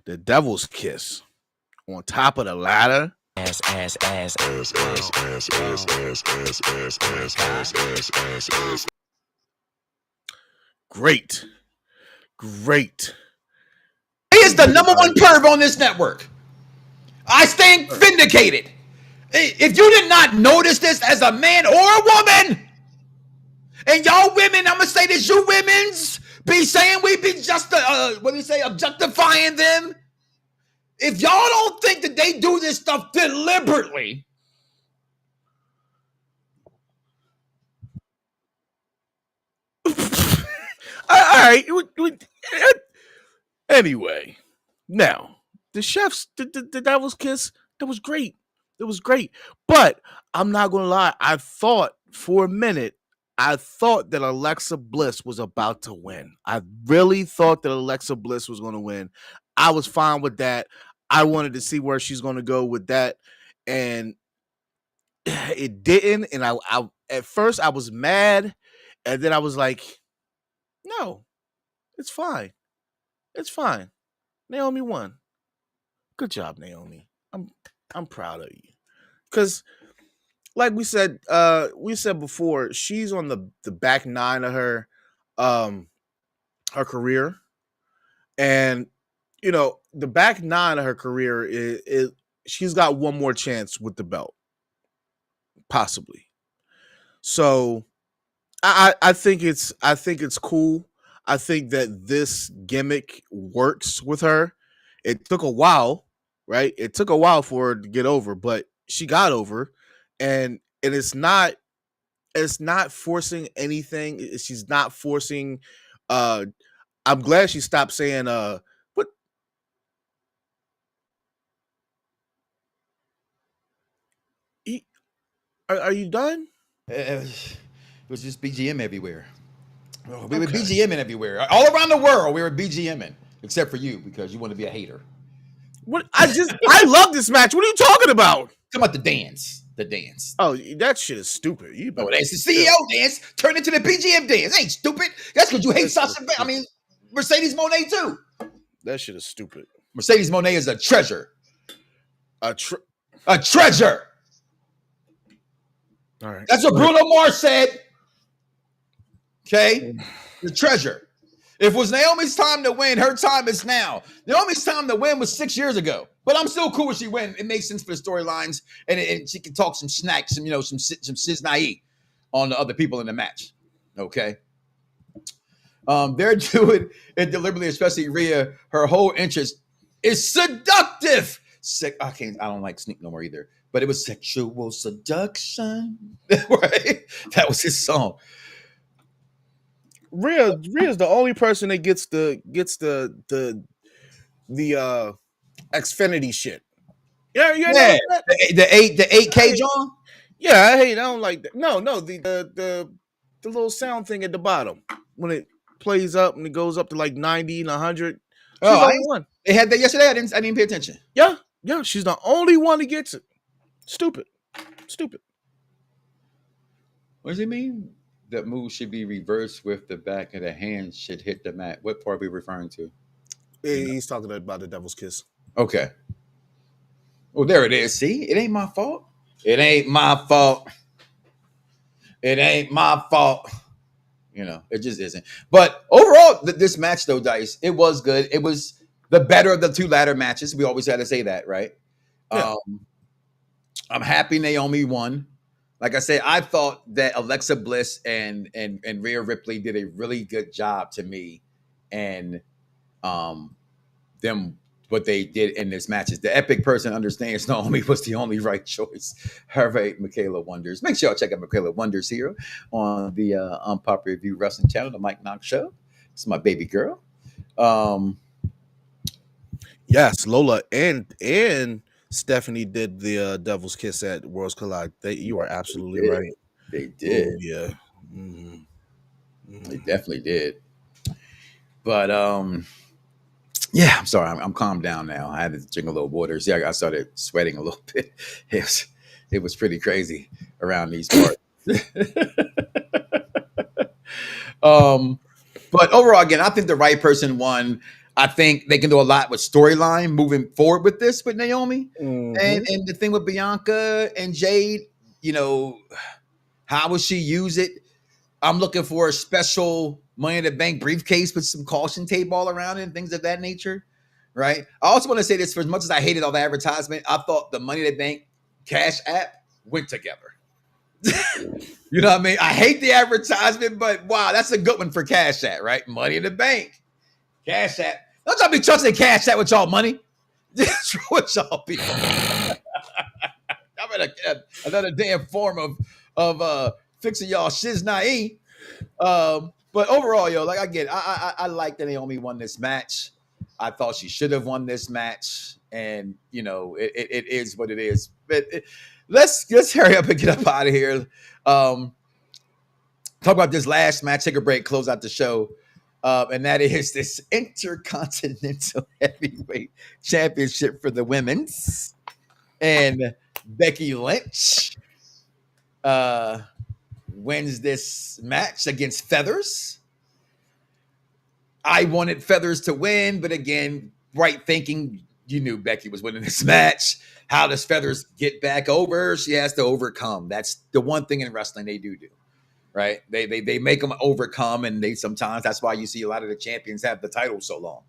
the Devil's Kiss on top of the ladder. Great. He is the number one perv on this network. I stand vindicated. If you did not notice this as a man or a woman, and y'all women, I'm gonna say this, you women's be saying we be just objectifying them. If y'all don't think that they do this stuff deliberately, all right. Anyway, now the chefs, the Devil's Kiss, that was great. It was great. But I'm not gonna lie, I thought for a minute, that Alexa Bliss was about to win. I really thought that Alexa Bliss was gonna win. I was fine with that. I wanted to see where she's gonna go with that, and it didn't. And I at first I was mad, and then I was like, no, it's fine. It's fine. Naomi won. Good job, Naomi. I'm proud of you. Because, like we said before, she's on the back nine of her career. And, the back nine of her career is she's got one more chance with the belt. Possibly. So I think it's cool. I think that this gimmick works with her. It took a while, right? It took a while for her to get over, but she got over, and it's not forcing anything. She's not forcing. I'm glad she stopped saying what. Are you done? It was just BGM everywhere. We were BGMing everywhere. All around the world, we were BGMing. Except for you, because you want to be a hater. What? I love this match. What are you talking about? Talking about the dance. The dance. Oh, that shit is stupid. That's the CEO dance turned into the BGM dance. It ain't stupid. That's because you hate Sasha. I mean, Mercedes Moné too. That shit is stupid. Mercedes Moné is a treasure. A treasure. All right. That's what Bruno Mars said. Okay? The treasure. If it was Naomi's time to win, her time is now. Naomi's time to win was 6 years ago. But I'm still cool when she win. It makes sense for the storylines. And she can talk some snacks, some shiznai on the other people in the match. Okay? They're doing it deliberately, especially Rhea. Her whole interest is seductive. I don't like Sneak no more either. But it was sexual seduction. Right? That was his song. Rhea's the only person that gets the Xfinity shit. Yeah. The 8K John. Yeah, I don't like that. No, the the little sound thing at the bottom when it plays up and it goes up to like 90 and 100. She's the only one. They had that yesterday. I didn't pay attention. Yeah. She's the only one that gets it. Stupid. What does he mean? That move should be reversed with the back of the hand should hit the mat. What part are we referring to? He's talking about the devil's kiss. Okay. Well, there it is. See, it ain't my fault. It ain't my fault. It ain't my fault. You know, it just isn't. But overall, this match, though, Dice, it was good. It was the better of the two ladder matches. We always had to say that, right? Yeah. I'm happy Naomi won. Like I said, I thought that Alexa Bliss and Rhea Ripley did a really good job to me, and them what they did in this matches. The epic person understands Naomi was the only right choice. All right, Michaela Wonders. Make sure y'all check out Michaela Wonders here on the Unpopular Review Wrestling channel, the Mike Knoxxx Show. It's my baby girl. Yes, Lola and Stephanie did the Devil's Kiss at Worlds Collide. You are absolutely right. They did. Oh, yeah. They definitely did. But yeah, I'm sorry. I'm calmed down now. I had to drink a little water. See, I started sweating a little bit. It was pretty crazy around these parts. But overall, again, I think the right person won. I think they can do a lot with storyline moving forward with this with Naomi. Mm-hmm. And the thing with Bianca and Jade, you know, how will she use it? I'm looking for a special Money in the Bank briefcase with some caution tape all around it and things of that nature, right? I also want to say this, for as much as I hated all the advertisement, I thought the Money in the Bank Cash App went together. You know what I mean? I hate the advertisement, but wow, that's a good one for Cash App, right? Money in the Bank, Cash App. Don't y'all be trusting Cash App with y'all money. That's what y'all people. I'm in another damn form of fixing y'all shiznai. But overall, yo, like I like that Naomi won this match. I thought she should have won this match, and you know, it is what it is. But let's hurry up and get up out of here. Talk about this last match, take a break, close out the show. And that is this Intercontinental Heavyweight Championship for the women's. And Becky Lynch wins this match against Feathers. I wanted Feathers to win, but again, right thinking, you knew Becky was winning this match. How does Feathers get back over? She has to overcome. That's the one thing in wrestling they do. Right? They make them overcome, and they sometimes that's why you see a lot of the champions have the title so long,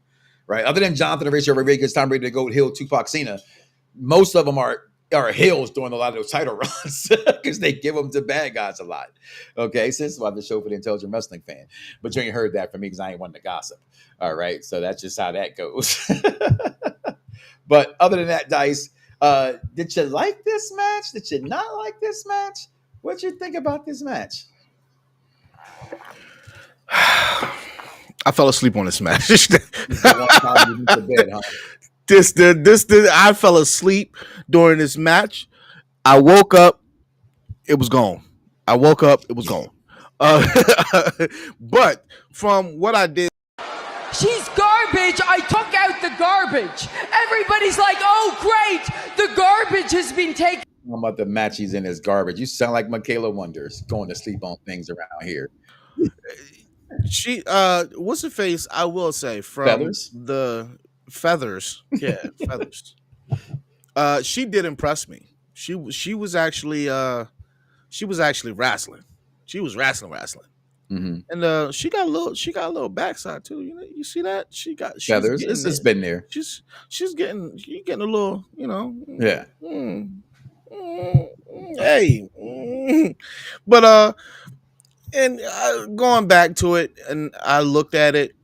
right? Other than Jonathan Horatio Rodriguez, Tom Brady, the Goat, Hill, Tupac, Cena, most of them are heels during a lot of those title runs because they give them to bad guys a lot. Okay, so this is why the show for the intelligent wrestling fan, but you ain't heard that from me because I ain't one to gossip. All right, so that's just how that goes. But other than that, Dice, did you like this match? Did you not like this match? What'd you think about this match? I fell asleep on this match. I fell asleep during this match. I woke up, it was gone. Gone. But from what I did, she's garbage. I took out the garbage. Everybody's like, "Oh, great, the garbage has been taken." I'm about the match he's in is garbage. You sound like Michaela Wonders going to sleep on things around here. She what's her face? I will say from Feathers? The Feathers. Yeah, Feathers. She did impress me. She was actually wrestling. She was wrestling. Mm-hmm. And she got a little backside too. You know, you see that? She's Feathers. It's been there. She's getting a little, you know. Yeah. Hey. But and going back to it, and I looked at it.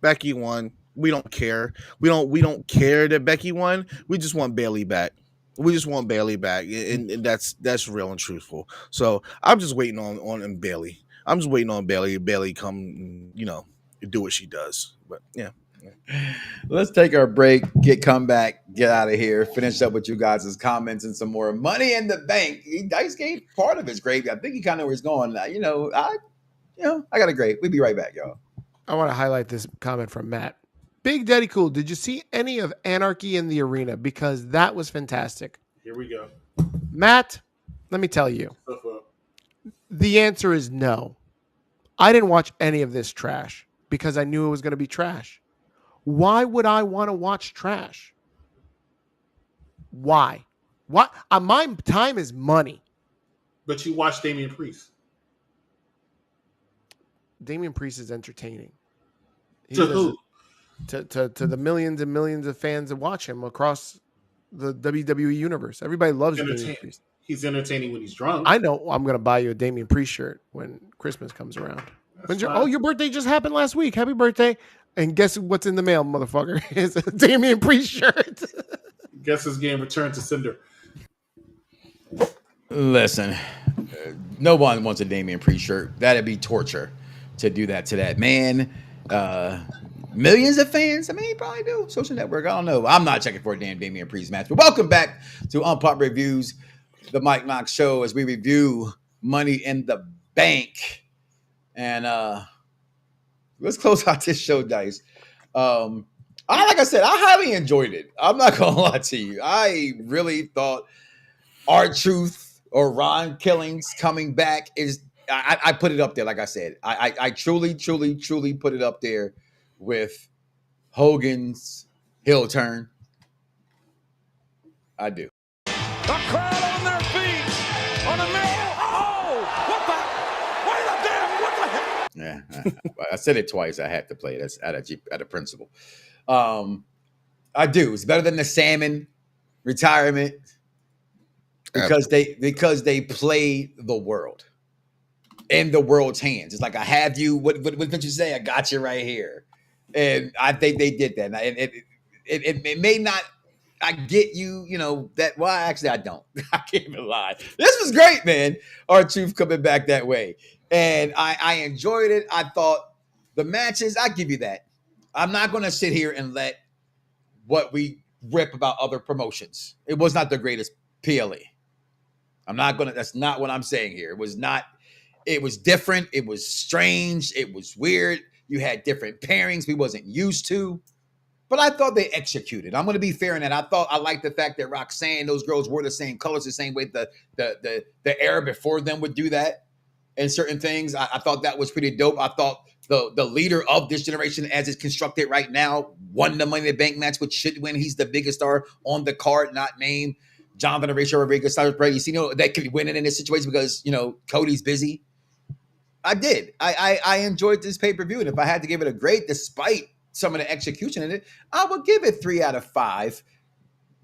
Becky won. We don't care. We don't care that Becky won. We just want Bayley back. And that's real and truthful. So I'm just waiting on Bayley. I'm just waiting on Bayley. Bayley come, you know, do what she does. But yeah. Let's take our break. Come back. get out of here. Finish up with you guys' comments and some more Money in the Bank. Dice gave part of his gravy. I think he kind of know where he's going. I got a grade. We'll be right back, y'all. I want to highlight this comment from Matt. Big Daddy Cool, did you see any of Anarchy in the Arena? Because that was fantastic. Here we go. Matt, let me tell you. The answer is no. I didn't watch any of this trash because I knew it was going to be trash. Why would I want to watch trash? Why? What? My time is money. But you watch Damian Priest. Damian Priest is entertaining. To who? To the millions and millions of fans that watch him across the WWE universe. Everybody loves Damian Priest. He's entertaining when he's drunk. I know I'm going to buy you a Damian Priest shirt when Christmas comes around. Your birthday just happened last week. Happy birthday. And guess what's in the mail, motherfucker? It's a Damian Priest shirt. Guess his game returned to Cinder. Listen, no one wants a Damian Priest shirt. That'd be torture to do that to that man. Millions of fans. I mean, he probably do. Social Network. I don't know. I'm not checking for a damn Damian Priest match. But welcome back to Unpopular Reviews, the Mike Knoxxx Show, as we review Money in the Bank. And let's close out this show, Dice. Like I said, I highly enjoyed it. I'm not gonna lie to you. I really thought R-Truth or Ron Killings coming back is. I put it up there. Like I said, I truly put it up there with Hogan's heel turn. I do. The crowd on their feet on a mill. Oh, what the? Wait a damn! What the heck? Yeah, I said it twice. I had to play it. That's out of principle. I do. It's better than the Salmon retirement because they play the world in the world's hands. It's like I have you. What did you say? I got you right here, and I think they did that. And it may not. I get you. You know that. Well, actually, I don't. I can't even lie. This was great, man. R-Truth coming back that way, and I enjoyed it. I thought the matches. I give you that. I'm not going to sit here and let what we rip about other promotions. It was not the greatest PLE. I'm not going to. That's not what I'm saying here. It was not. It was different. It was strange. It was weird. You had different pairings we wasn't used to. But I thought they executed. I'm going to be fair in that. I liked the fact that Roxanne, those girls wore the same colors, the same way the era before them would do that. And certain things, I thought that was pretty dope. I thought the leader of this generation, as it's constructed right now, won the Money in the Bank match, which should win. He's the biggest star on the card, not named. Jonathan Horatio Rodriguez, Cyrus Brady. You that could win it in this situation because, Cody's busy. I did. I enjoyed this pay-per-view. And if I had to give it a grade, despite some of the execution in it, I would give it 3 out of 5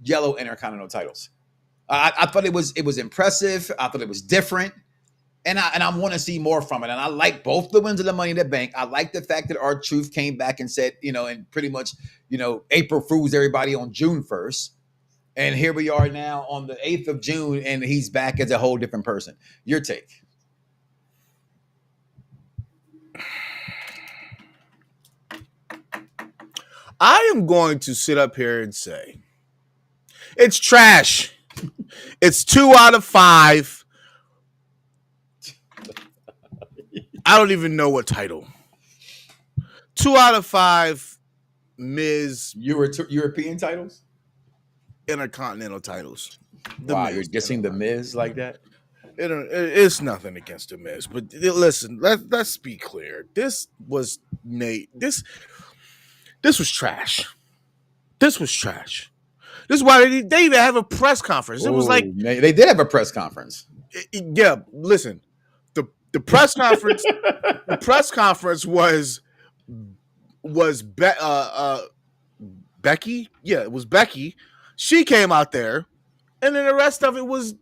yellow Intercontinental titles. I thought it was impressive. I thought it was different. And I want to see more from it. And I like both the wins of the Money in the Bank. I like the fact that R-Truth came back and said, and pretty much, April Fools everybody on June 1st. And here we are now on the 8th of June, and he's back as a whole different person. Your take. I am going to sit up here and say it's trash. It's 2 out of 5. I don't even know what title. 2 out of 5 Miz European titles? Intercontinental titles. Wow, you're guessing the Miz like that? It's nothing against the Miz, but listen, let's be clear. This was trash. This was trash. This is why they even have a press conference. It was like they did have a press conference. Yeah, listen. The press conference. The press conference was Becky. Yeah, it was Becky. She came out there, and then the rest of it was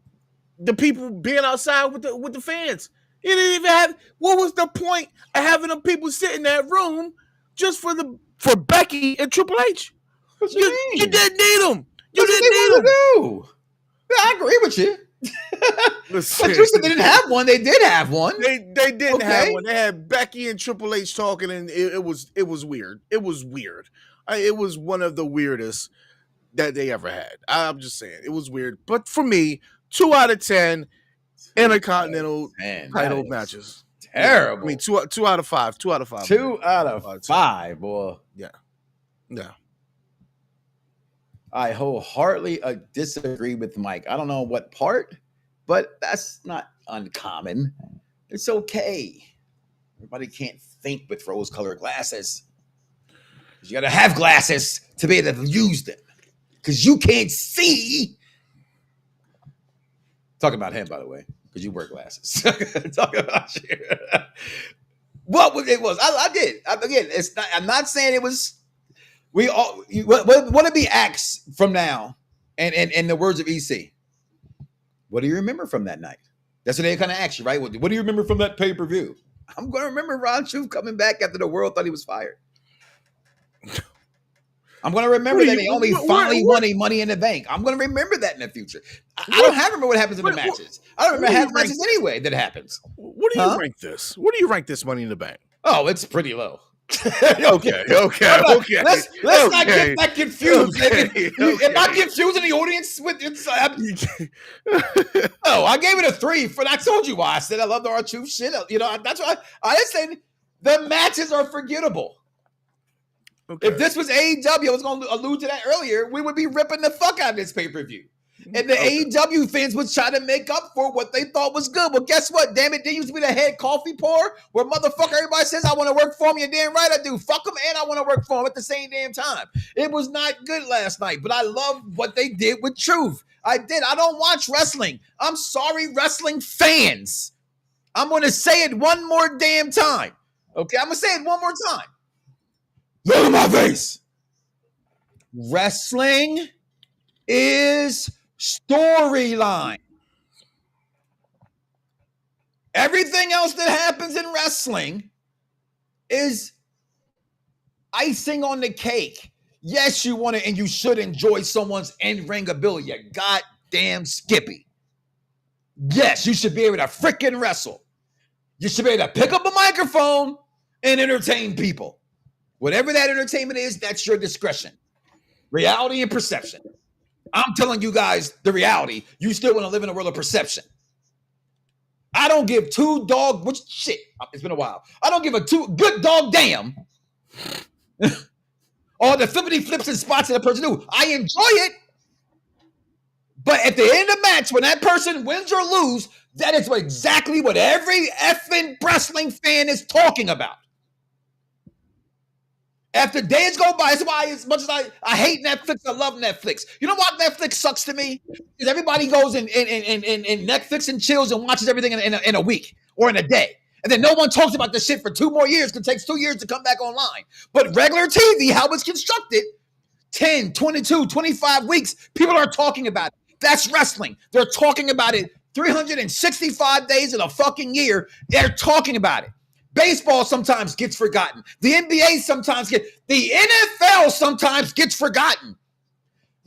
the people being outside with the fans. You didn't even have. What was the point of having them people sit in that room just for Becky and Triple H? You didn't need them. You didn't need them. Yeah, I agree with you. But you said they didn't have one. They did have one. They didn't have one. They had Becky and Triple H talking, and it was weird. It was weird. It was one of the weirdest that they ever had. I'm just saying it was weird. But for me, 2 out of 10 Intercontinental title matches. Terrible. I mean, 2 out of 5. 2 out of 5. 2 out of 5, boy. Yeah. I wholeheartedly disagree with Mike. I don't know what part, but that's not uncommon. It's okay. Everybody can't think with rose-colored glasses. You got to have glasses to be able to use them because you can't see. Talking about him, by the way, because you wear glasses. Talking about you. What it was? I did. Again, it's not. I'm not saying it was. We all. What to be asked from now, and the words of EC. What do you remember from that night? That's what they kind of ask you, right? What do you remember from that pay-per-view? I'm going to remember Ron Truth coming back after the world thought he was fired. I'm going to remember that he only finally won a Money in the Bank. I'm going to remember that in the future. I don't remember what happens in the matches. I don't remember half the matches anyway that happens. What do you rank this? What do you rank this Money in the Bank? Oh, it's pretty low. Okay. Let's not get that confused. Am I confusing the audience with Oh, I gave it a 3. I told you why. I said I love the R-Truth shit. You know, that's why I just said the matches are forgettable. Okay. If this was AEW, I was going to allude to that earlier, we would be ripping the fuck out of this pay-per-view. And the AEW fans would try to make up for what they thought was good. Well, guess what? Damn it, there used to be the head coffee pour where motherfucker everybody says, I want to work for him. You're damn right I do. Fuck them and I want to work for him at the same damn time. It was not good last night, but I love what they did with Truth. I did. I don't watch wrestling. I'm sorry, wrestling fans. I'm going to say it one more damn time. Okay, I'm going to say it one more time. Look at my face. Wrestling is storyline. Everything else that happens in wrestling is icing on the cake. Yes, you want to and you should enjoy someone's in-ring ability. You goddamn Skippy. Yes, you should be able to freaking wrestle. You should be able to pick up a microphone and entertain people. Whatever that entertainment is, that's your discretion. Reality and perception. I'm telling you guys the reality. You still want to live in a world of perception. I don't give two dog, which shit, it's been a while. I don't give a good dog damn. All the flippity flips and spots that person do. I enjoy it. But at the end of the match, when that person wins or lose, that is exactly what every effing wrestling fan is talking about. After days go by, that's why as much as I hate Netflix, I love Netflix. You know what Netflix sucks to me? Is everybody goes in Netflix and chills and watches everything in a week or in a day. And then no one talks about this shit for 2 more years because it takes 2 years to come back online. But regular TV, how it's constructed, 10, 22, 25 weeks, people are talking about it. That's wrestling. They're talking about it 365 days in a fucking year. They're talking about it. Baseball sometimes gets forgotten. The NBA sometimes the NFL sometimes gets forgotten.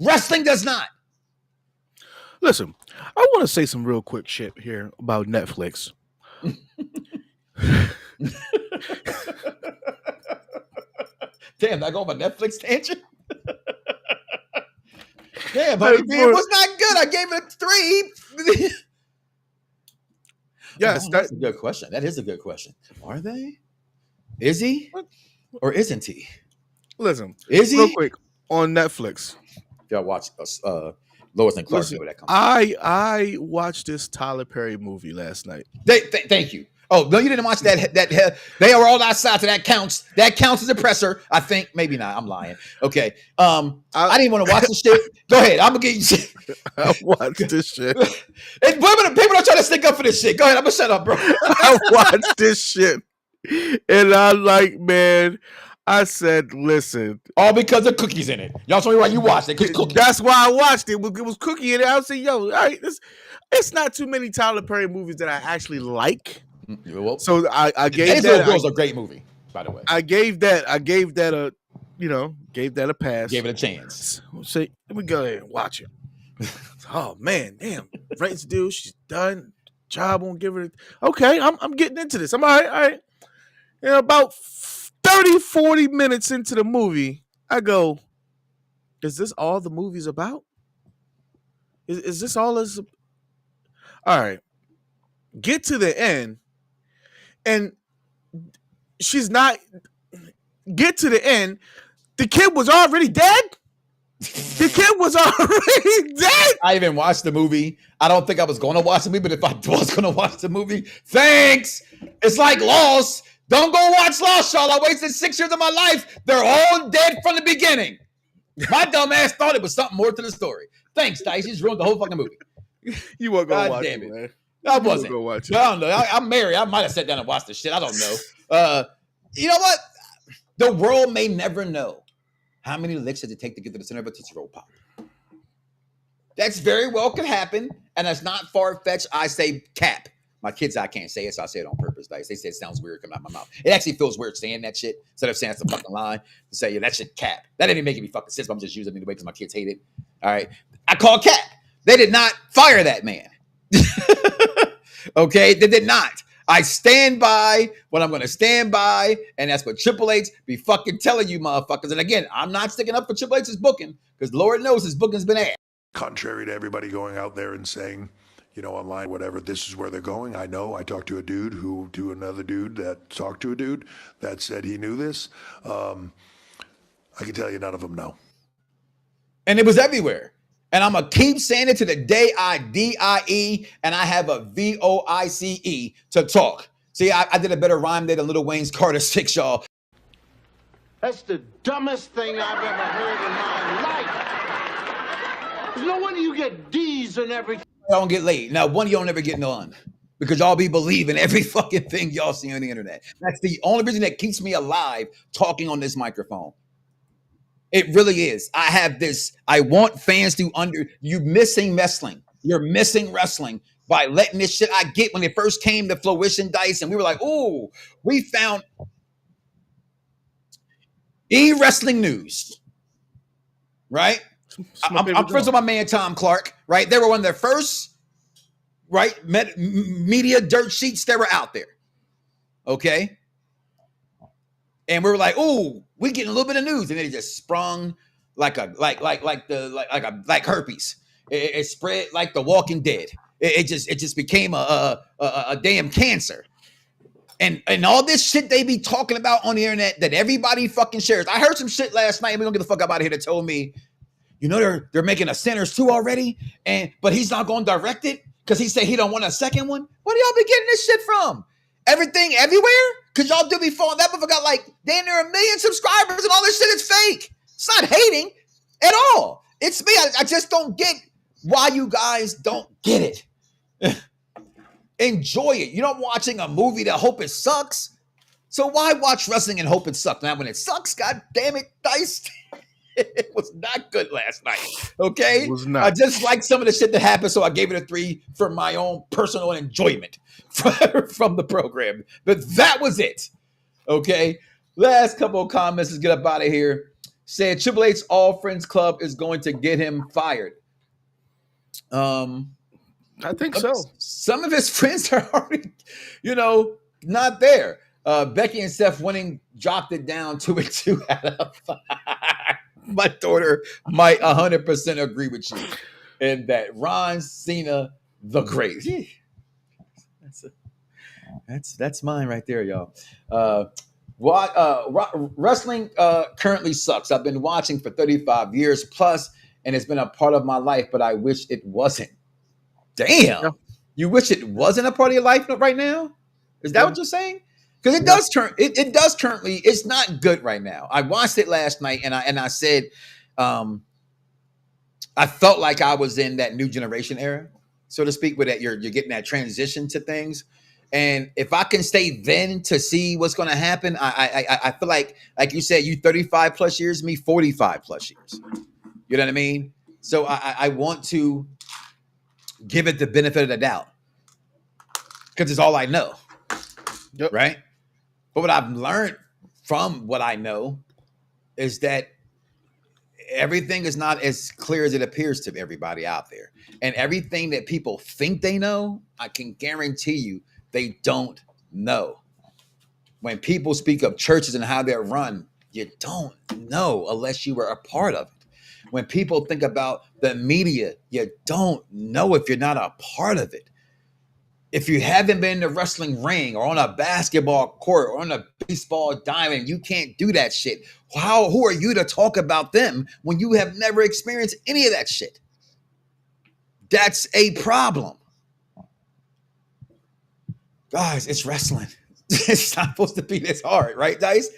Wrestling does not. Listen, I want to say some real quick shit here about Netflix. Damn, I go on a Netflix tangent? Damn, buddy, it was not good. I gave it a 3. Yes, that's a good question. That is a good question. Are they? Is he? Or isn't he? Listen, is he? Real quick on Netflix. Y'all watch Lois and Clark. Listen, I watched this Tyler Perry movie last night. Thank you. Oh, no, you didn't watch that. They are all outside, so that counts. That counts as a presser. I think. Maybe not. I'm lying. Okay. I didn't want to watch this shit. Go ahead. I'm going to get you shit. I watched this shit. People don't try to stick up for this shit. Go ahead. I'm going to shut up, bro. I watched this shit. And I said, listen. All because of cookies in it. Y'all told me why you watched it. That's why I watched it. It was cookie in it. I was saying, yo, all right, it's not too many Tyler Perry movies that I actually like. Well, so I gave that Girl's a great movie, by the way. I gave that a pass. Gave it a chance. Say, let me go ahead and watch it. Oh man, damn. Rent's due, she's done. Job won't give her. Okay, I'm getting into this. I'm all right. And about 30, 40 minutes into the movie, I go, Is this all the movie's about? Is this all is? All right. Get to the end, and she's not. Get to the end. The kid was already dead. The kid was already dead. I even watched the movie. I don't think I was going to watch the movie, but if I was going to watch the movie, thanks. It's like Lost. Don't go watch Lost, y'all. I wasted 6 years of my life. They're all dead from the beginning. My dumb ass thought it was something more to the story. Thanks, Dice. You just ruined the whole fucking movie. You weren't going to watch it, man. I wasn't. Go watch it. I don't know. I'm married. I might have sat down and watched the shit. I don't know. You know what? The world may never know how many licks does it take to get to the center of a Tootsie Roll Pop. That's very well could happen, and that's not far-fetched. I say cap. My kids, I can't say it, so I say it on purpose. Dice. They say it sounds weird coming out of my mouth. It actually feels weird saying that shit instead of saying it's a fucking line. To say, yeah, that shit cap. That didn't even make me fucking sense, but I'm just using it anyway because my kids hate it. All right. I call cap. They did not fire that man. Okay? They did not. I stand by what I'm going to stand by, and that's what Triple H be fucking telling you motherfuckers. And again, I'm not sticking up for Triple H's booking because Lord knows his booking's been ass. Contrary to everybody going out there and saying, you know, online, whatever, this is where they're going. I know. I talked to a dude to another dude that talked to a dude that said he knew this. I can tell you none of them know. And it was everywhere. And I'm going to keep saying it to the day I die, and I have a VOICE to talk. See, I did a better rhyme there than Lil Wayne's Carter 6, y'all. That's the dumbest thing I've ever heard in my life. There's no wonder you get D's and everything. I don't get laid. Now, one, you don't ever get none because y'all be believing every fucking thing y'all see on the internet. That's the only reason that keeps me alive talking on this microphone. It really is. I have this. I want fans to you missing wrestling. You're missing wrestling by letting this shit. I get when it first came to fruition, Dice, and we were like, "Oh, we found e-wrestling news." Right? I'm friends with my man Tom Clark. Right? They were one of the first, right, media dirt sheets that were out there. Okay. And we were like, "Ooh, we getting a little bit of news," and then it just sprung like herpes. It spread like The Walking Dead. It just became a damn cancer. And all this shit they be talking about on the internet that everybody fucking shares. I heard some shit last night, and we don't get the fuck up out of here that told me, you know, they're making a Sinners 2 already, but he's not going to direct it because he said he don't want a second one. Where do y'all be getting this shit from? Everything everywhere? Because y'all do be falling. That motherfucker got like damn near 1 million subscribers and all this shit is fake. It's not hating at all. It's me. I just don't get why you guys don't get it. Enjoy it. You're not watching a movie to hope it sucks. So why watch wrestling and hope it sucks? Now when it sucks, god damn it, Dice. It was not good last night. Okay? It was not. I just like some of the shit that happened, so I gave it a 3 for my own personal enjoyment from the program. But that was it. Okay? Last couple of comments. Let's get up out of here. Said Triple H All Friends Club is going to get him fired. I think so. Some of his friends are already, not there. Becky and Seth winning dropped it down to a 2 out of 5. My daughter might 100% agree with you in that. Ron Cena, the great. That's mine right there, y'all. Wrestling currently sucks. I've been watching for 35 years plus, and it's been a part of my life, but I wish it wasn't. Damn. Yeah. You wish it wasn't a part of your life right now? Is that what you're saying? Because it does currently, it's not good right now. I watched it last night and I said, I felt like I was in that new generation era, so to speak, where that you're getting that transition to things. And if I can stay then to see what's going to happen, I feel like you said, you 35 plus years, me 45 plus years. You know what I mean? So I want to give it the benefit of the doubt because it's all I know. Yep. Right? But what I've learned from what I know is that everything is not as clear as it appears to everybody out there. And everything that people think they know, I can guarantee you they don't know. When people speak of churches and how they're run, you don't know unless you were a part of it. when people think about the media, you don't know if you're not a part of it. If you haven't been in the wrestling ring or on a basketball court or on a baseball diamond, you can't do that shit. Who are you to talk about them when you have never experienced any of that shit? That's a problem. Guys, it's wrestling. It's not supposed to be this hard, right, Dice?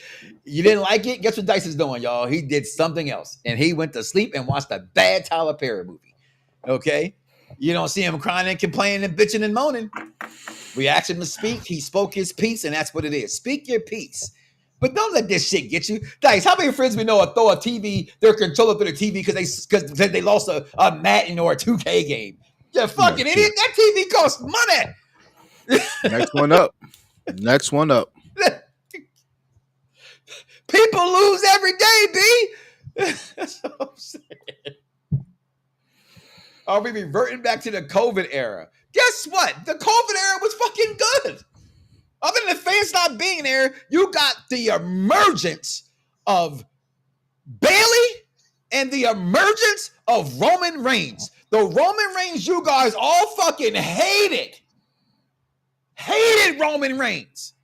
You didn't like it? Guess what Dice is doing, y'all? He did something else, and he went to sleep and watched a bad Tyler Perry movie, okay? You don't see him crying and complaining and bitching and moaning. We asked him to speak. He spoke his piece, and that's what it is. Speak your piece. But don't let this shit get you. Dice, how many friends we know throw a TV, their controller through the TV because they lost a Madden or a 2K game? You fucking idiot. That TV costs money. Next one up. Next one up. People lose every day, B. That's what I'm saying. Are we reverting back to the COVID era? Guess what? The COVID era was fucking good. Other than the fans not being there, you got the emergence of Bailey and the emergence of Roman Reigns. The Roman Reigns you guys all fucking hated. Hated Roman Reigns.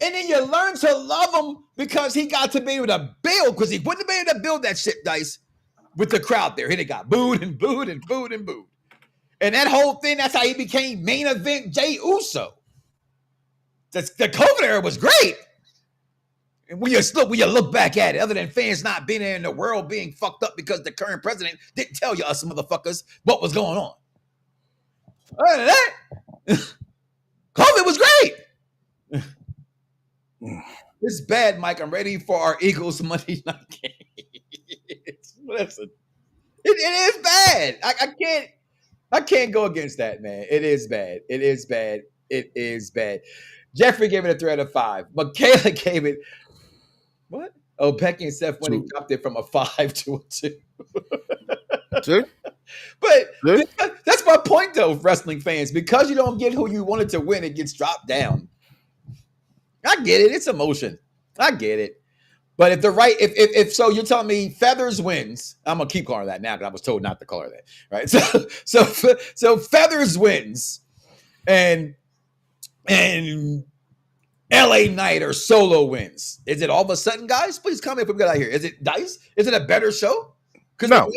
And then you learn to love him because he got to be able to build, because he wouldn't have been able to build that shit, Dice, with the crowd there. He got booed and booed and booed and booed. And that whole thing, that's how he became main event Jey Uso. The COVID era was great. And when you look back at it, other than fans not being there in the world being fucked up because the current president didn't tell you us motherfuckers what was going on. Other than that, COVID was great. It's bad, Mike. I'm ready for our Eagles Monday night game. Listen, it is bad. I can't go against that, man. It is bad. It is bad. It is bad. Jeffrey gave it a 3 out of 5. Michaela gave it what? Oh, Becky and Seth when he dropped it from a 5 to a 2. See? But that's my point, though, wrestling fans. Because you don't get who you wanted to win, it gets dropped down. I get it. It's emotion. I get it. But if so, you're telling me Feathers wins. I'm gonna keep calling that now because I was told not to call her that. Right. So Feathers wins, and LA Knight or Solo wins. Is it all of a sudden, guys? Please comment if we got out here. Is it Dice? Is it a better show? Because no.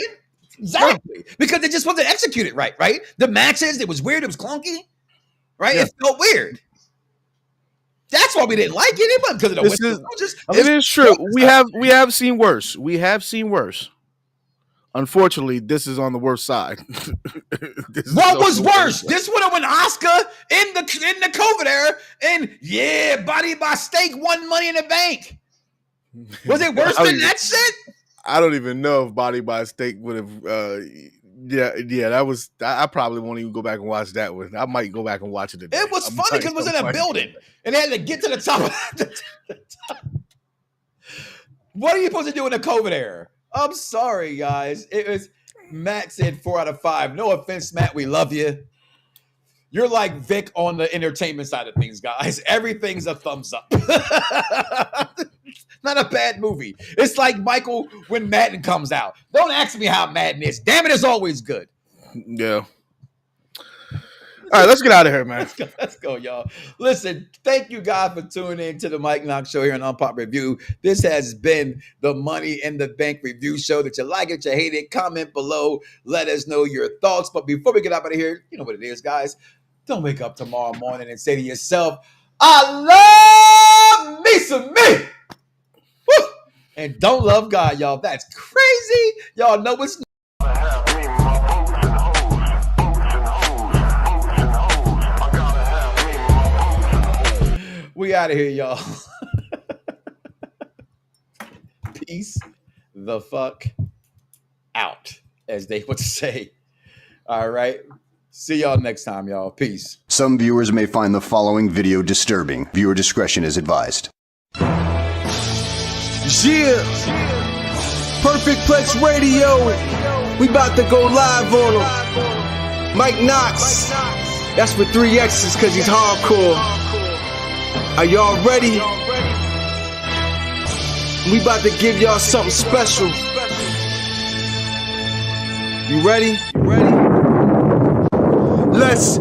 Exactly. No. Because it just wasn't executed right. The matches, it was weird. It was clunky. Right. Yeah. It felt weird. That's why we didn't like it. It wasn't because of the It is true. We have seen worse. We have seen worse. Unfortunately, this is on the worst side. What was worse? This would have won Oscar in the COVID era, and Body by Steak won Money in the Bank. Was it worse than that shit? I don't even know if Body by Steak would have. Yeah, that was. I probably won't even go back and watch that one. I might go back and watch it today. It was funny because it was in a building and they had to get to the top of the top. What are you supposed to do in the COVID era? I'm sorry, guys. It was Matt said 4 out of 5. No offense, Matt. We love you. You're like Vic on the entertainment side of things, guys. Everything's a thumbs up. Not a bad movie. It's like Michael when Madden comes out. Don't ask me how Madden is. Damn it, it's always good. Yeah. All right, let's get out of here, man. Let's go, y'all. Listen, thank you, guys, for tuning in to the Mike Knoxxx Show here on Unpop Review. This has been the Money in the Bank review show. That you like it, you hate it, comment below. Let us know your thoughts. But before we get out of here, you know what it is, guys. Don't wake up tomorrow morning and say to yourself, I love me some me. Woo! And don't love God, y'all. That's crazy. Y'all know it's we out of here, y'all. Peace the fuck out, as they would say. All right. See y'all next time, y'all. Peace. Some viewers may find the following video disturbing. Viewer discretion is advised. Yeah. Perfect Plex Radio. We about to go live on him. Mike Knoxxx. That's with 3 X's because he's hardcore. Are y'all ready? We about to give y'all something special. You ready? Let's